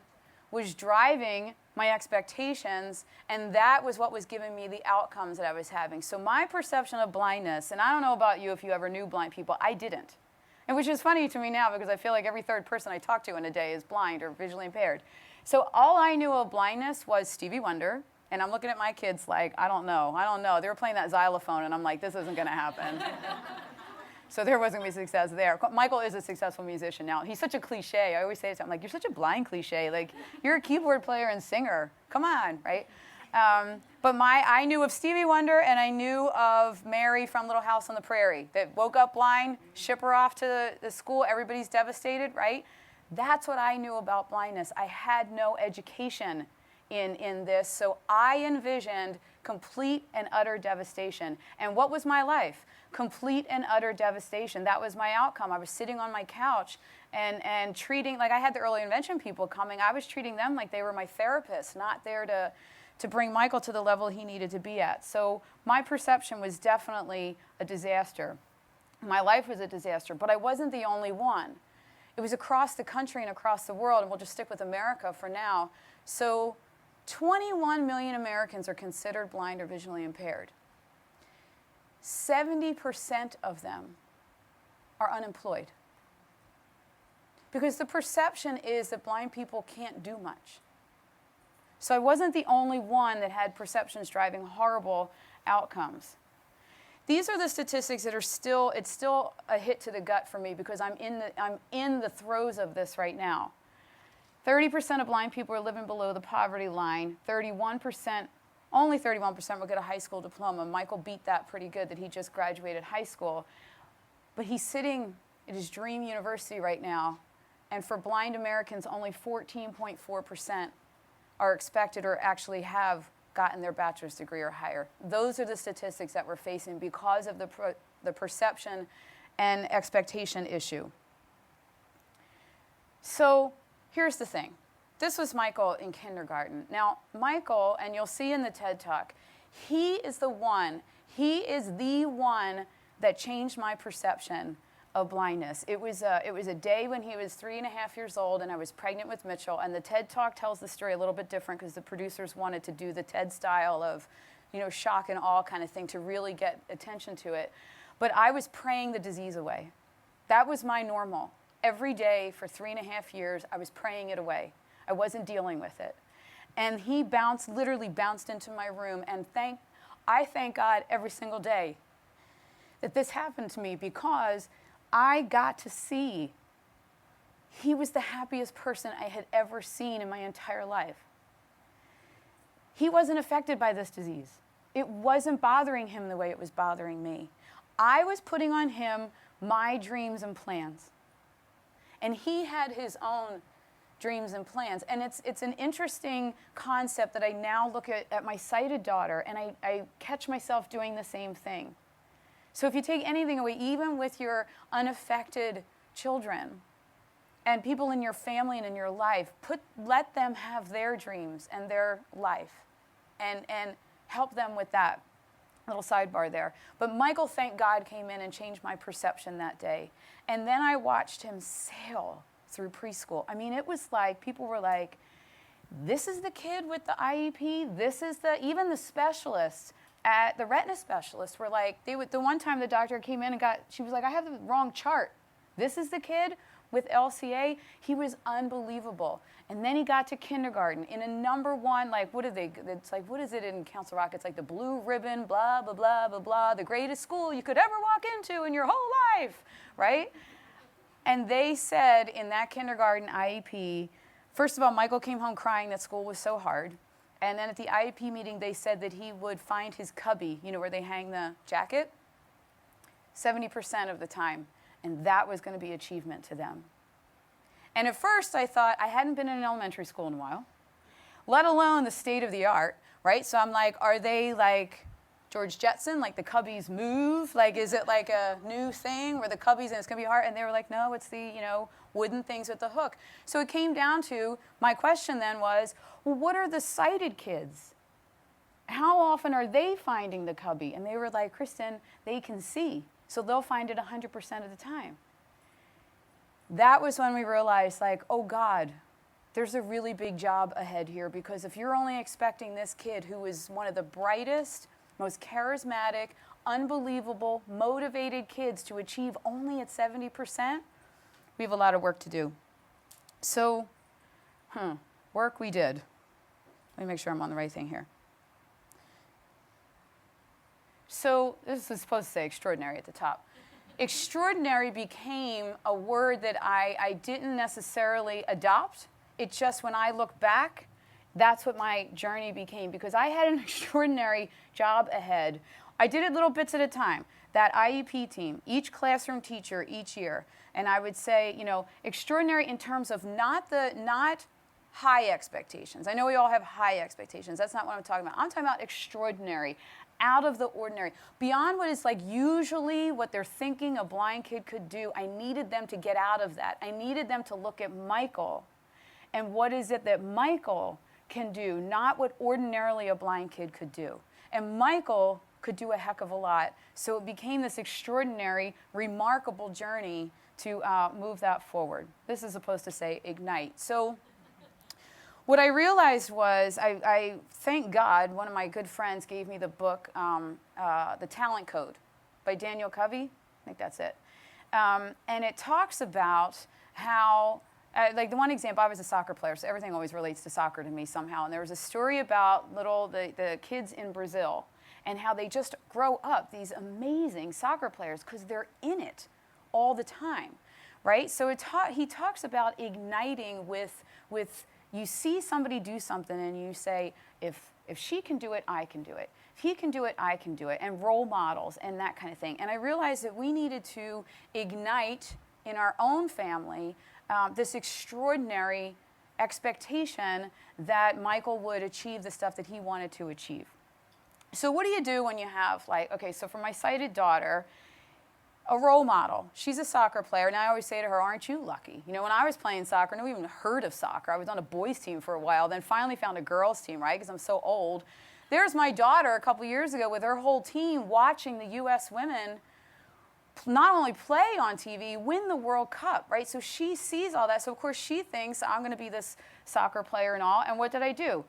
was driving my expectations, and that was what was giving me the outcomes that I was having. So my perception of blindness, and I don't know about you if you ever knew blind people, I didn't. And which is funny to me now because I feel like every third person I talk to in a day is blind or visually impaired. So all I knew of blindness was Stevie Wonder. And I'm looking at my kids like, I don't know. They were playing that xylophone, and I'm like, this isn't going to happen. So there wasn't going to be success there. Michael is a successful musician now. He's such a cliche. I always say to him, like, you're such a blind cliche. Like, you're a keyboard player and singer. Come on, right? But I knew of Stevie Wonder, and I knew of Mary from Little House on the Prairie that woke up blind, ship her off to the school, everybody's devastated, right? That's what I knew about blindness. I had no education in this, so I envisioned complete and utter devastation. And what was my life? Complete and utter devastation. That was my outcome. I was sitting on my couch and treating, like I had the early intervention people coming, I was treating them like they were my therapists, not there to bring Michael to the level he needed to be at. So my perception was definitely a disaster. My life was a disaster, but I wasn't the only one. It was across the country and across the world, and we'll just stick with America for now. So 21 million Americans are considered blind or visually impaired. 70% of them are unemployed. Because the perception is that blind people can't do much. So I wasn't the only one that had perceptions driving horrible outcomes. These are the statistics that are it's still a hit to the gut for me because I'm in the throes of this right now. 30% of blind people are living below the poverty line. Only 31% will get a high school diploma. Michael beat that pretty good that he just graduated high school. But he's sitting at his dream university right now. And for blind Americans, only 14.4% are expected or actually have gotten their bachelor's degree or higher. Those are the statistics that we're facing because of the perception and expectation issue. So here's the thing. This was Michael in kindergarten. Now, Michael, and you'll see in the TED Talk, he is the one that changed my perception of blindness. It was a day when he was 3.5 years old, and I was pregnant with Mitchell, and the TED Talk tells the story a little bit different because the producers wanted to do the TED style of, shock and awe kind of thing to really get attention to it. But I was praying the disease away. That was my normal. Every day for 3.5 years, I was praying it away. I wasn't dealing with it. And he literally bounced into my room, and I thank God every single day that this happened to me because I got to see he was the happiest person I had ever seen in my entire life. He wasn't affected by this disease. It wasn't bothering him the way it was bothering me. I was putting on him my dreams and plans. And he had his own dreams and plans. And it's an interesting concept that I now look at my sighted daughter, and I catch myself doing the same thing. So if you take anything away, even with your unaffected children and people in your family and in your life, let them have their dreams and their life and help them with that. Little sidebar there. But Michael, thank God, came in and changed my perception that day. And then I watched him sail through preschool. I mean, it was like, people were like, this is the kid with the IEP, even the specialists, the retina specialists were like, the one time the doctor came in and she was like, I have the wrong chart. This is the kid with LCA. He was unbelievable. And then he got to kindergarten in a number one, what is it in Council Rock? It's like the blue ribbon, blah, blah, blah, blah, blah, the greatest school you could ever walk into in your whole life, right? And they said in that kindergarten IEP, first of all, Michael came home crying that school was so hard. And then at the IEP meeting, they said that he would find his cubby, where they hang the jacket, 70% of the time. And that was going to be achievement to them. And at first, I thought, I hadn't been in an elementary school in a while, let alone the state of the art, right? So I'm like, are they like George Jetson, like the cubbies move? Like, is it like a new thing where the cubbies, and it's going to be hard? And they were like, no, it's the, wooden things with the hook. So it came down to, my question then was, well, what are the sighted kids? How often are they finding the cubby? And they were like, Kristen, they can see, so they'll find it 100% of the time. That was when we realized, oh God, there's a really big job ahead here, because if you're only expecting this kid who is one of the brightest, most charismatic, unbelievable, motivated kids to achieve only at 70%, we have a lot of work to do. So, work we did. Let me make sure I'm on the right thing here. So this is supposed to say extraordinary at the top. Extraordinary became a word that I didn't necessarily adopt. It just, when I look back, that's what my journey became, because I had an extraordinary job ahead. I did it little bits at a time. That IEP team, each classroom teacher each year, and I would say, extraordinary in terms of not high expectations. I know we all have high expectations. That's not what I'm talking about. I'm talking about extraordinary, out of the ordinary, beyond what is like usually what they're thinking a blind kid could do. I needed them to get out of that. I needed them to look at Michael and what is it that Michael can do, not what ordinarily a blind kid could do. And Michael could do a heck of a lot. So it became this extraordinary, remarkable journey to move that forward. This is supposed to say ignite. So what I realized was, I thank God, one of my good friends gave me the book, The Talent Code by Daniel Covey. I think that's it. And it talks about how, like the one example, I was a soccer player, so everything always relates to soccer to me somehow. And there was a story about the kids in Brazil and how they just grow up, these amazing soccer players, because they're in it all the time, right? So he talks about igniting with you see somebody do something and you say, if she can do it, I can do it. If he can do it, I can do it. And role models and that kind of thing. And I realized that we needed to ignite in our own family this extraordinary expectation that Michael would achieve the stuff that he wanted to achieve. So what do you do when you have, like, okay, so for my sighted daughter, a role model. She's a soccer player, and I always say to her, aren't you lucky? When I was playing soccer, I never even heard of soccer. I was on a boys' team for a while, then finally found a girls' team, right, because I'm so old. There's my daughter a couple years ago with her whole team watching the U.S. women not only play on TV, win the World Cup, right? So she sees all that. So, of course, she thinks I'm going to be this soccer player and all. And what did I do?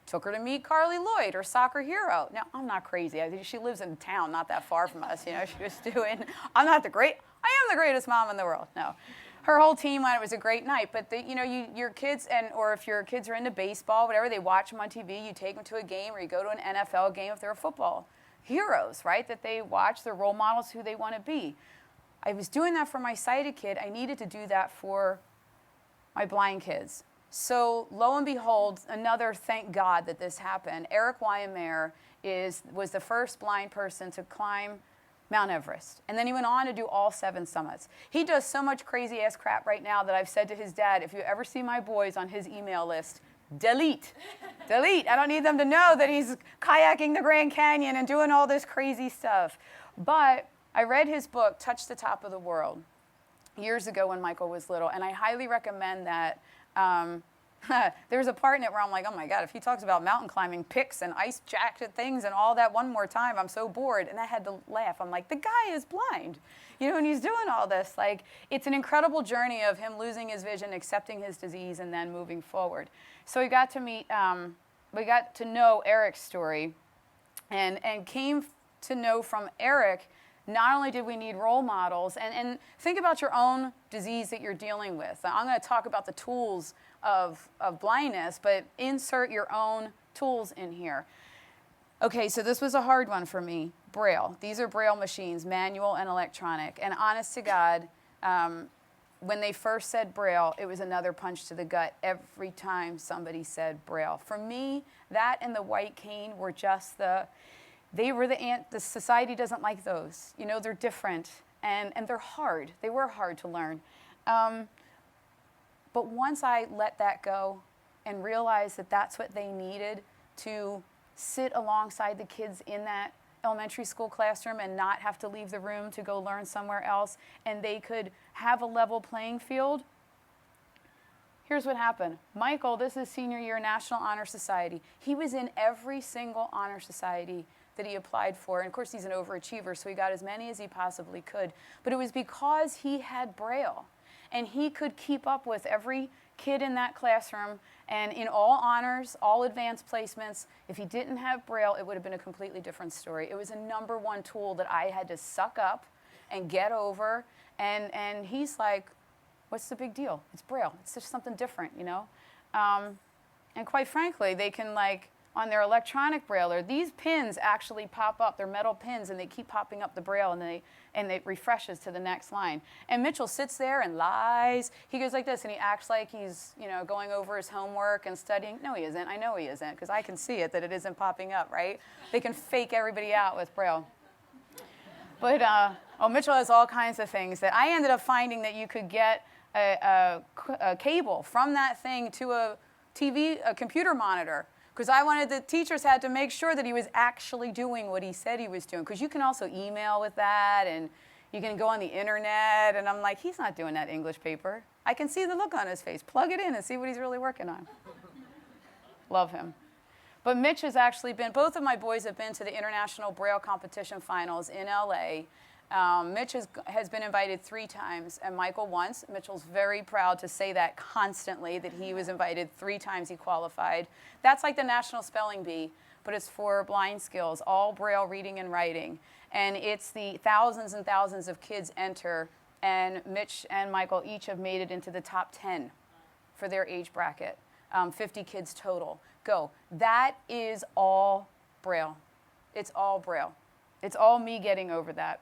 Took her to meet Carly Lloyd, her soccer hero. Now, I'm not crazy. I think she lives in town not that far from us. She was doing, I am the greatest mom in the world. No. Her whole team went, it was a great night. But, your kids, or if your kids are into baseball, whatever, they watch them on TV, you take them to a game, or you go to an NFL game if they're football heroes, right, that they watch, their role models, who they want to be. I was doing that for my sighted kid. I needed to do that for my blind kids. So lo and behold, another thank God that this happened. Eric Wymermeyer was the first blind person to climb Mount Everest. And then he went on to do all 7 summits. He does so much crazy ass crap right now that I've said to his dad, if you ever see my boys on his email list, delete. Delete. I don't need them to know that he's kayaking the Grand Canyon and doing all this crazy stuff. But I read his book, Touch the Top of the World, years ago when Michael was little, and I highly recommend that. There's a part in it where I'm like, oh my God, if he talks about mountain climbing picks and ice jacket things and all that one more time, I'm so bored. And I had to laugh. I'm like, the guy is blind, and he's doing all this. Like, it's an incredible journey of him losing his vision, accepting his disease, and then moving forward. So we got to know Eric's story and came to know from Eric, not only did we need role models, and think about your own disease that you're dealing with. I'm going to talk about the tools of blindness, but insert your own tools in here. Okay, so this was a hard one for me, Braille. These are Braille machines, manual and electronic. And honest to God, when they first said Braille, it was another punch to the gut every time somebody said Braille. For me, that and the white cane were just the society doesn't like those. They're different and they're hard. They were hard to learn. But once I let that go and realized that that's what they needed to sit alongside the kids in that elementary school classroom and not have to leave the room to go learn somewhere else, and they could have a level playing field, here's what happened. Michael, this is senior year National Honor Society. He was in every single honor society that he applied for. And of course, he's an overachiever, so he got as many as he possibly could. But it was because he had Braille. And he could keep up with every kid in that classroom, and in all honors, all advanced placements, if he didn't have Braille, it would have been a completely different story. It was a number one tool that I had to suck up and get over, and he's like, what's the big deal? It's Braille. It's just something different, you know? And quite frankly, they can, like, on their electronic Brailler, these pins actually pop up. They're metal pins, and they keep popping up the Braille, and it refreshes to the next line. And Mitchell sits there and lies. He goes like this, and he acts like he's, you know, going over his homework and studying. No, he isn't. I know he isn't, because I can see it, that it isn't popping up, right? They can fake everybody out with Braille. But, Mitchell has all kinds of things that I ended up finding that you could get a cable from that thing to a TV, a computer monitor. Because I wanted the teachers had to make sure that he was actually doing what he said he was doing. Because you can also email with that, and you can go on the internet. And I'm like, he's not doing that English paper. I can see the look on his face. Plug it in and see what he's really working on. Love him. But Mitch has actually been, both of my boys have been to the International Braille Competition Finals in LA. Mitch has been invited 3 times, and Michael once. Mitchell's very proud to say that constantly, that he was invited 3 times he qualified. That's like the National Spelling Bee, but it's for blind skills, all Braille reading and writing. And it's the thousands and thousands of kids enter, and Mitch and Michael each have made it into the top 10 for their age bracket, 50 kids total. Go. That is all Braille. It's all Braille. It's all me getting over that.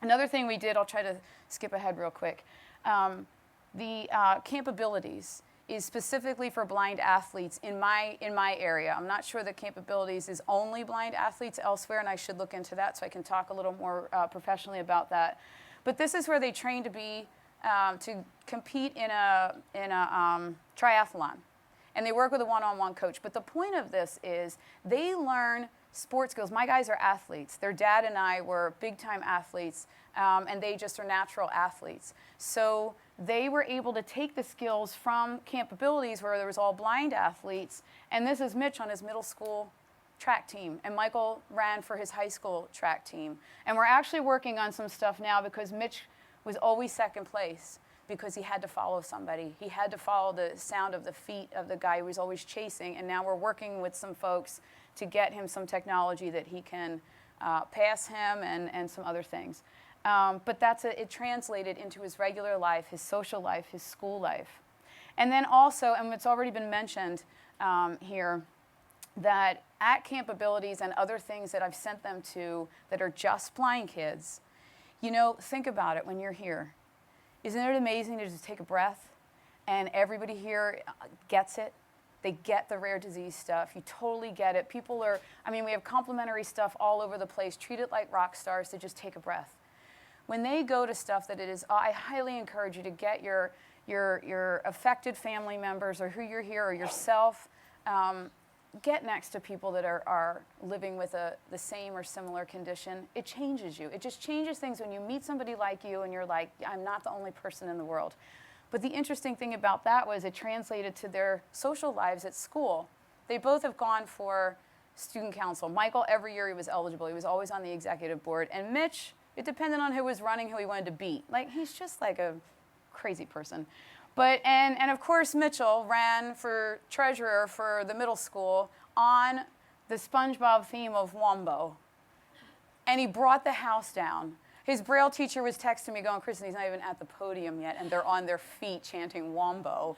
Another thing we did, I'll try to skip ahead real quick. The Capabilities is specifically for blind athletes in my area. I'm not sure that Capabilities is only blind athletes elsewhere, and I should look into that so I can talk a little more professionally about that. But this is where they train to compete in a triathlon, and they work with a one-on-one coach. But the point of this is they learn sports skills. My guys are athletes. Their dad and I were big-time athletes, and they just are natural athletes. So they were able to take the skills from Capabilities, where there was all blind athletes, and this is Mitch on his middle school track team, and Michael ran for his high school track team. And we're actually working on some stuff now because Mitch was always second place because he had to follow somebody. He had to follow the sound of the feet of the guy who was always chasing, and now we're working with some folks to get him some technology that he can pass him and some other things. But it translated into his regular life, his social life, his school life. And then also, and it's already been mentioned here, that at Capabilities and other things that I've sent them to that are just blind kids, you know, think about it when you're here. Isn't it amazing to just take a breath and everybody here gets it? They get the rare disease stuff. You totally get it. People are, I mean, we have complimentary stuff all over the place. Treat it like rock stars to just take a breath. When they go to stuff that it is, I highly encourage you to get your affected family members or who you're here or yourself, get next to people that are living with the same or similar condition. It changes you. It just changes things when you meet somebody like you and you're like, I'm not the only person in the world. But the interesting thing about that was it translated to their social lives at school. They both have gone for student council. Michael, every year he was eligible. He was always on the executive board. And Mitch, it depended on who was running, who he wanted to beat. Like, he's just like a crazy person. But, and of course, Mitchell ran for treasurer for the middle school on the SpongeBob theme of Wombo. And he brought the house down. His Braille teacher was texting me going, Kristen, he's not even at the podium yet, and they're on their feet chanting Wombo.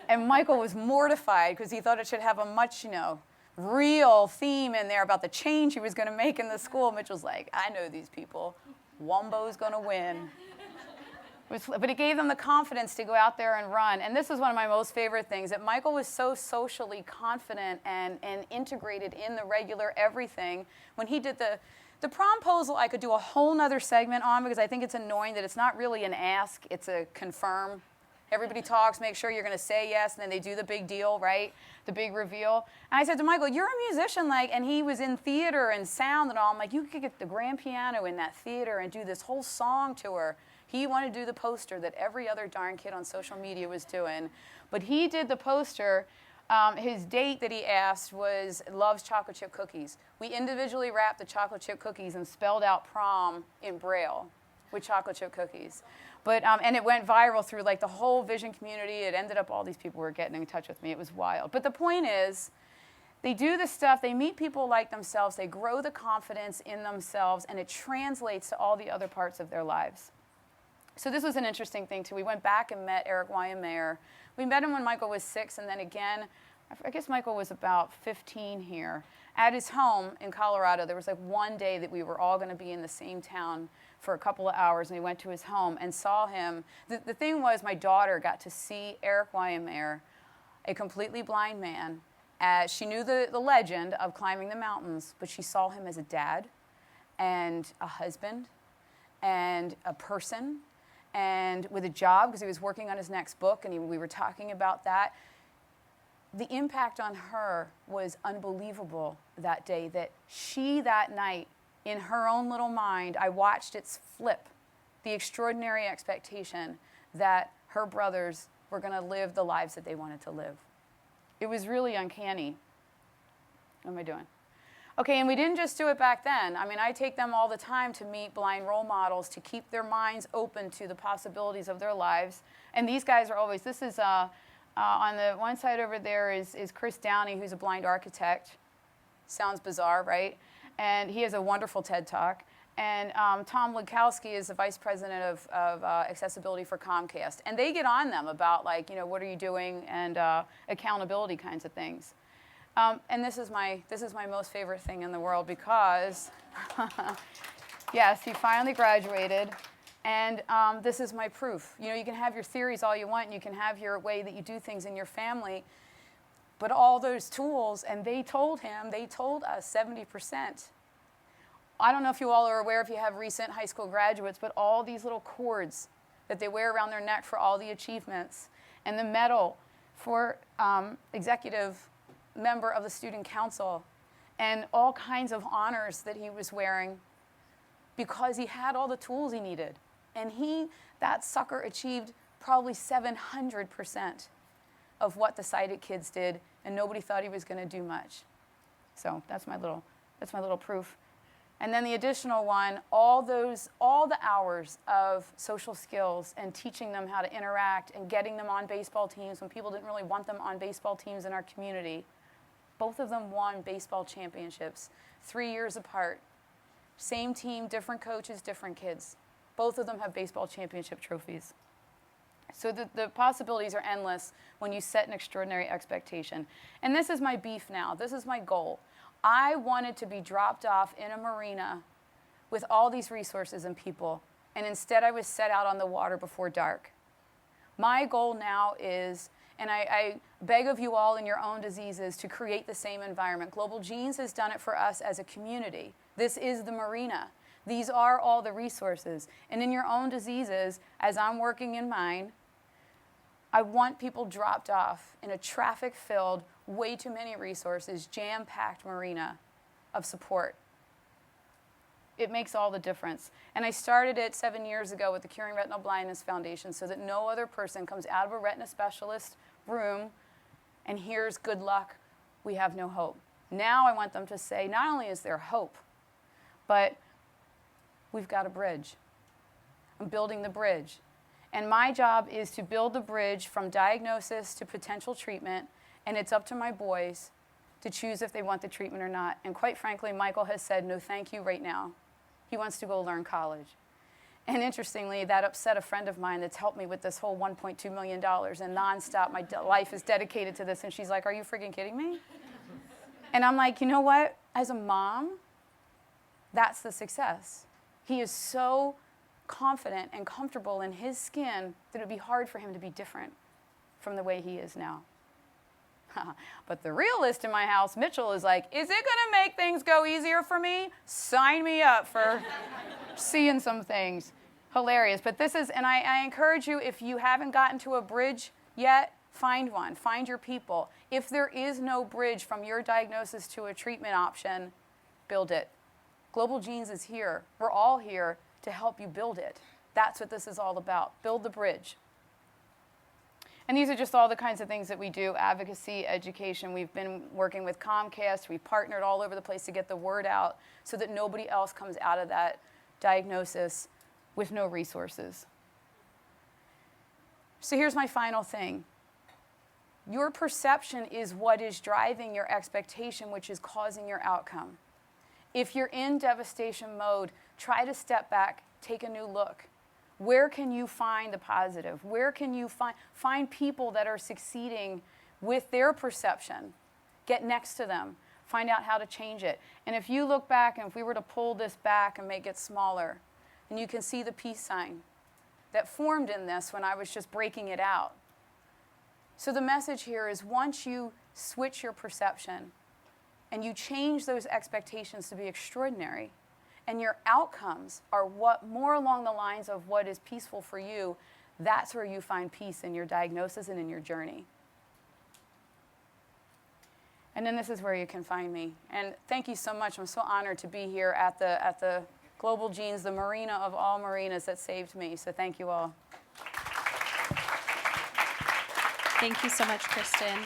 And Michael was mortified because he thought it should have a much, you know, real theme in there about the change he was going to make in the school. Mitchell's like, I know these people. Wombo's going to win. But it gave them the confidence to go out there and run. And this was one of my most favorite things, that Michael was so socially confident and integrated in the regular everything. When he did the promposal, I could do a whole nother segment on because I think it's annoying that it's not really an ask, it's a confirm. Everybody talks, make sure you're going to say yes, and then they do the big deal, right? The big reveal. And I said to Michael, you're a musician, like, and he was in theater and sound and all. I'm like, you could get the grand piano in that theater and do this whole song tour. He wanted to do the poster that every other darn kid on social media was doing. But he did the poster. His date that he asked was loves chocolate chip cookies. We individually wrapped the chocolate chip cookies and spelled out prom in Braille. with chocolate chip cookies. But, and it went viral through like the whole vision community. It ended up all these people were getting in touch with me. It was wild. But the point is, they do this stuff, they meet people like themselves, they grow the confidence in themselves, and it translates to all the other parts of their lives. So this was an interesting thing too. We went back and met Eric Mayer. We met him when Michael was 6, and then again, I guess Michael was about 15 here. At his home in Colorado, there was like one day that we were all going to be in the same town for a couple of hours, and we went to his home and saw him. The thing was, my daughter got to see Eric Mayer, a completely blind man. She knew the legend of climbing the mountains, but she saw him as a dad and a husband and a person and with a job because he was working on his next book, and we were talking about that. The impact on her was unbelievable that day, that night, in her own little mind, I watched it flip, the extraordinary expectation that her brothers were going to live the lives that they wanted to live. It was really uncanny. What am I doing? Okay, and we didn't just do it back then. I mean, I take them all the time to meet blind role models to keep their minds open to the possibilities of their lives. And these guys are always, this is, on the one side over there is Chris Downey, who's a blind architect. Sounds bizarre, right? And he has a wonderful TED Talk. And Tom Ludkowski is the vice president of accessibility for Comcast. And they get on them about, like, what are you doing, and accountability kinds of things. And this is my most favorite thing in the world because, yes, he finally graduated. And this is my proof. You can have your theories all you want, and you can have your way that you do things in your family. But all those tools, and they told us 70%. I don't know if you all are aware, if you have recent high school graduates, but all these little cords that they wear around their neck for all the achievements, and the medal for executive member of the student council, and all kinds of honors that he was wearing because he had all the tools he needed. And that sucker achieved probably 700% of what the sighted kids did, and nobody thought he was going to do much. So that's my little proof. And then the additional one, all the hours of social skills and teaching them how to interact and getting them on baseball teams when people didn't really want them on baseball teams in our community. Both of them won baseball championships 3 years apart. Same team, different coaches, different kids. Both of them have baseball championship trophies. So the possibilities are endless when you set an extraordinary expectation. And this is my beef now. This is my goal. I wanted to be dropped off in a marina with all these resources and people, and instead I was set out on the water before dark. My goal now is, and I beg of you all in your own diseases to create the same environment. Global Genes has done it for us as a community. This is the marina. These are all the resources. And in your own diseases, as I'm working in mine, I want people dropped off in a traffic-filled, way too many resources, jam-packed marina of support. It makes all the difference. And I started it 7 years ago with the Curing Retinal Blindness Foundation so that no other person comes out of a retina specialist room and hears, good luck, we have no hope. Now I want them to say, not only is there hope, but we've got a bridge. I'm building the bridge. And my job is to build the bridge from diagnosis to potential treatment, and it's up to my boys to choose if they want the treatment or not. And quite frankly, Michael has said no thank you right now. He wants to go learn college. And interestingly, that upset a friend of mine that's helped me with this whole $1.2 million, and nonstop, my life is dedicated to this. And she's like, are you freaking kidding me? And I'm like, you know what? As a mom, that's the success. He is so confident and comfortable in his skin that it would be hard for him to be different from the way he is now. But the realist in my house, Mitchell, is like, is it going to make things go easier for me? Sign me up for seeing some things. Hilarious. But this is, and I encourage you, if you haven't gotten to a bridge yet, find one. Find your people. If there is no bridge from your diagnosis to a treatment option, build it. Global Genes is here. We're all here to help you build it. That's what this is all about. Build the bridge. And these are just all the kinds of things that we do, advocacy, education. We've been working with Comcast. We've partnered all over the place to get the word out so that nobody else comes out of that diagnosis with no resources. So here's my final thing. Your perception is what is driving your expectation, which is causing your outcome. If you're in devastation mode, try to step back, take a new look. Where can you find the positive? Where can you find people that are succeeding with their perception? Get next to them. Find out how to change it. And if you look back, and if we were to pull this back and make it smaller, and you can see the peace sign that formed in this when I was just breaking it out. So the message here is once you switch your perception and you change those expectations to be extraordinary, and your outcomes are what more along the lines of what is peaceful for you, that's where you find peace in your diagnosis and in your journey. And then this is where you can find me. And thank you so much. I'm so honored to be here at the Global Genes, the marina of all marinas that saved me. So thank you all. Thank you so much, Kristen.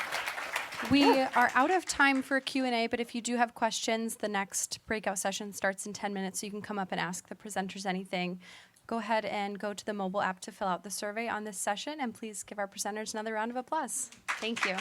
We are out of time for Q&A, but if you do have questions, the next breakout session starts in 10 minutes, so you can come up and ask the presenters anything. Go ahead and go to the mobile app to fill out the survey on this session, and please give our presenters another round of applause. Thank you.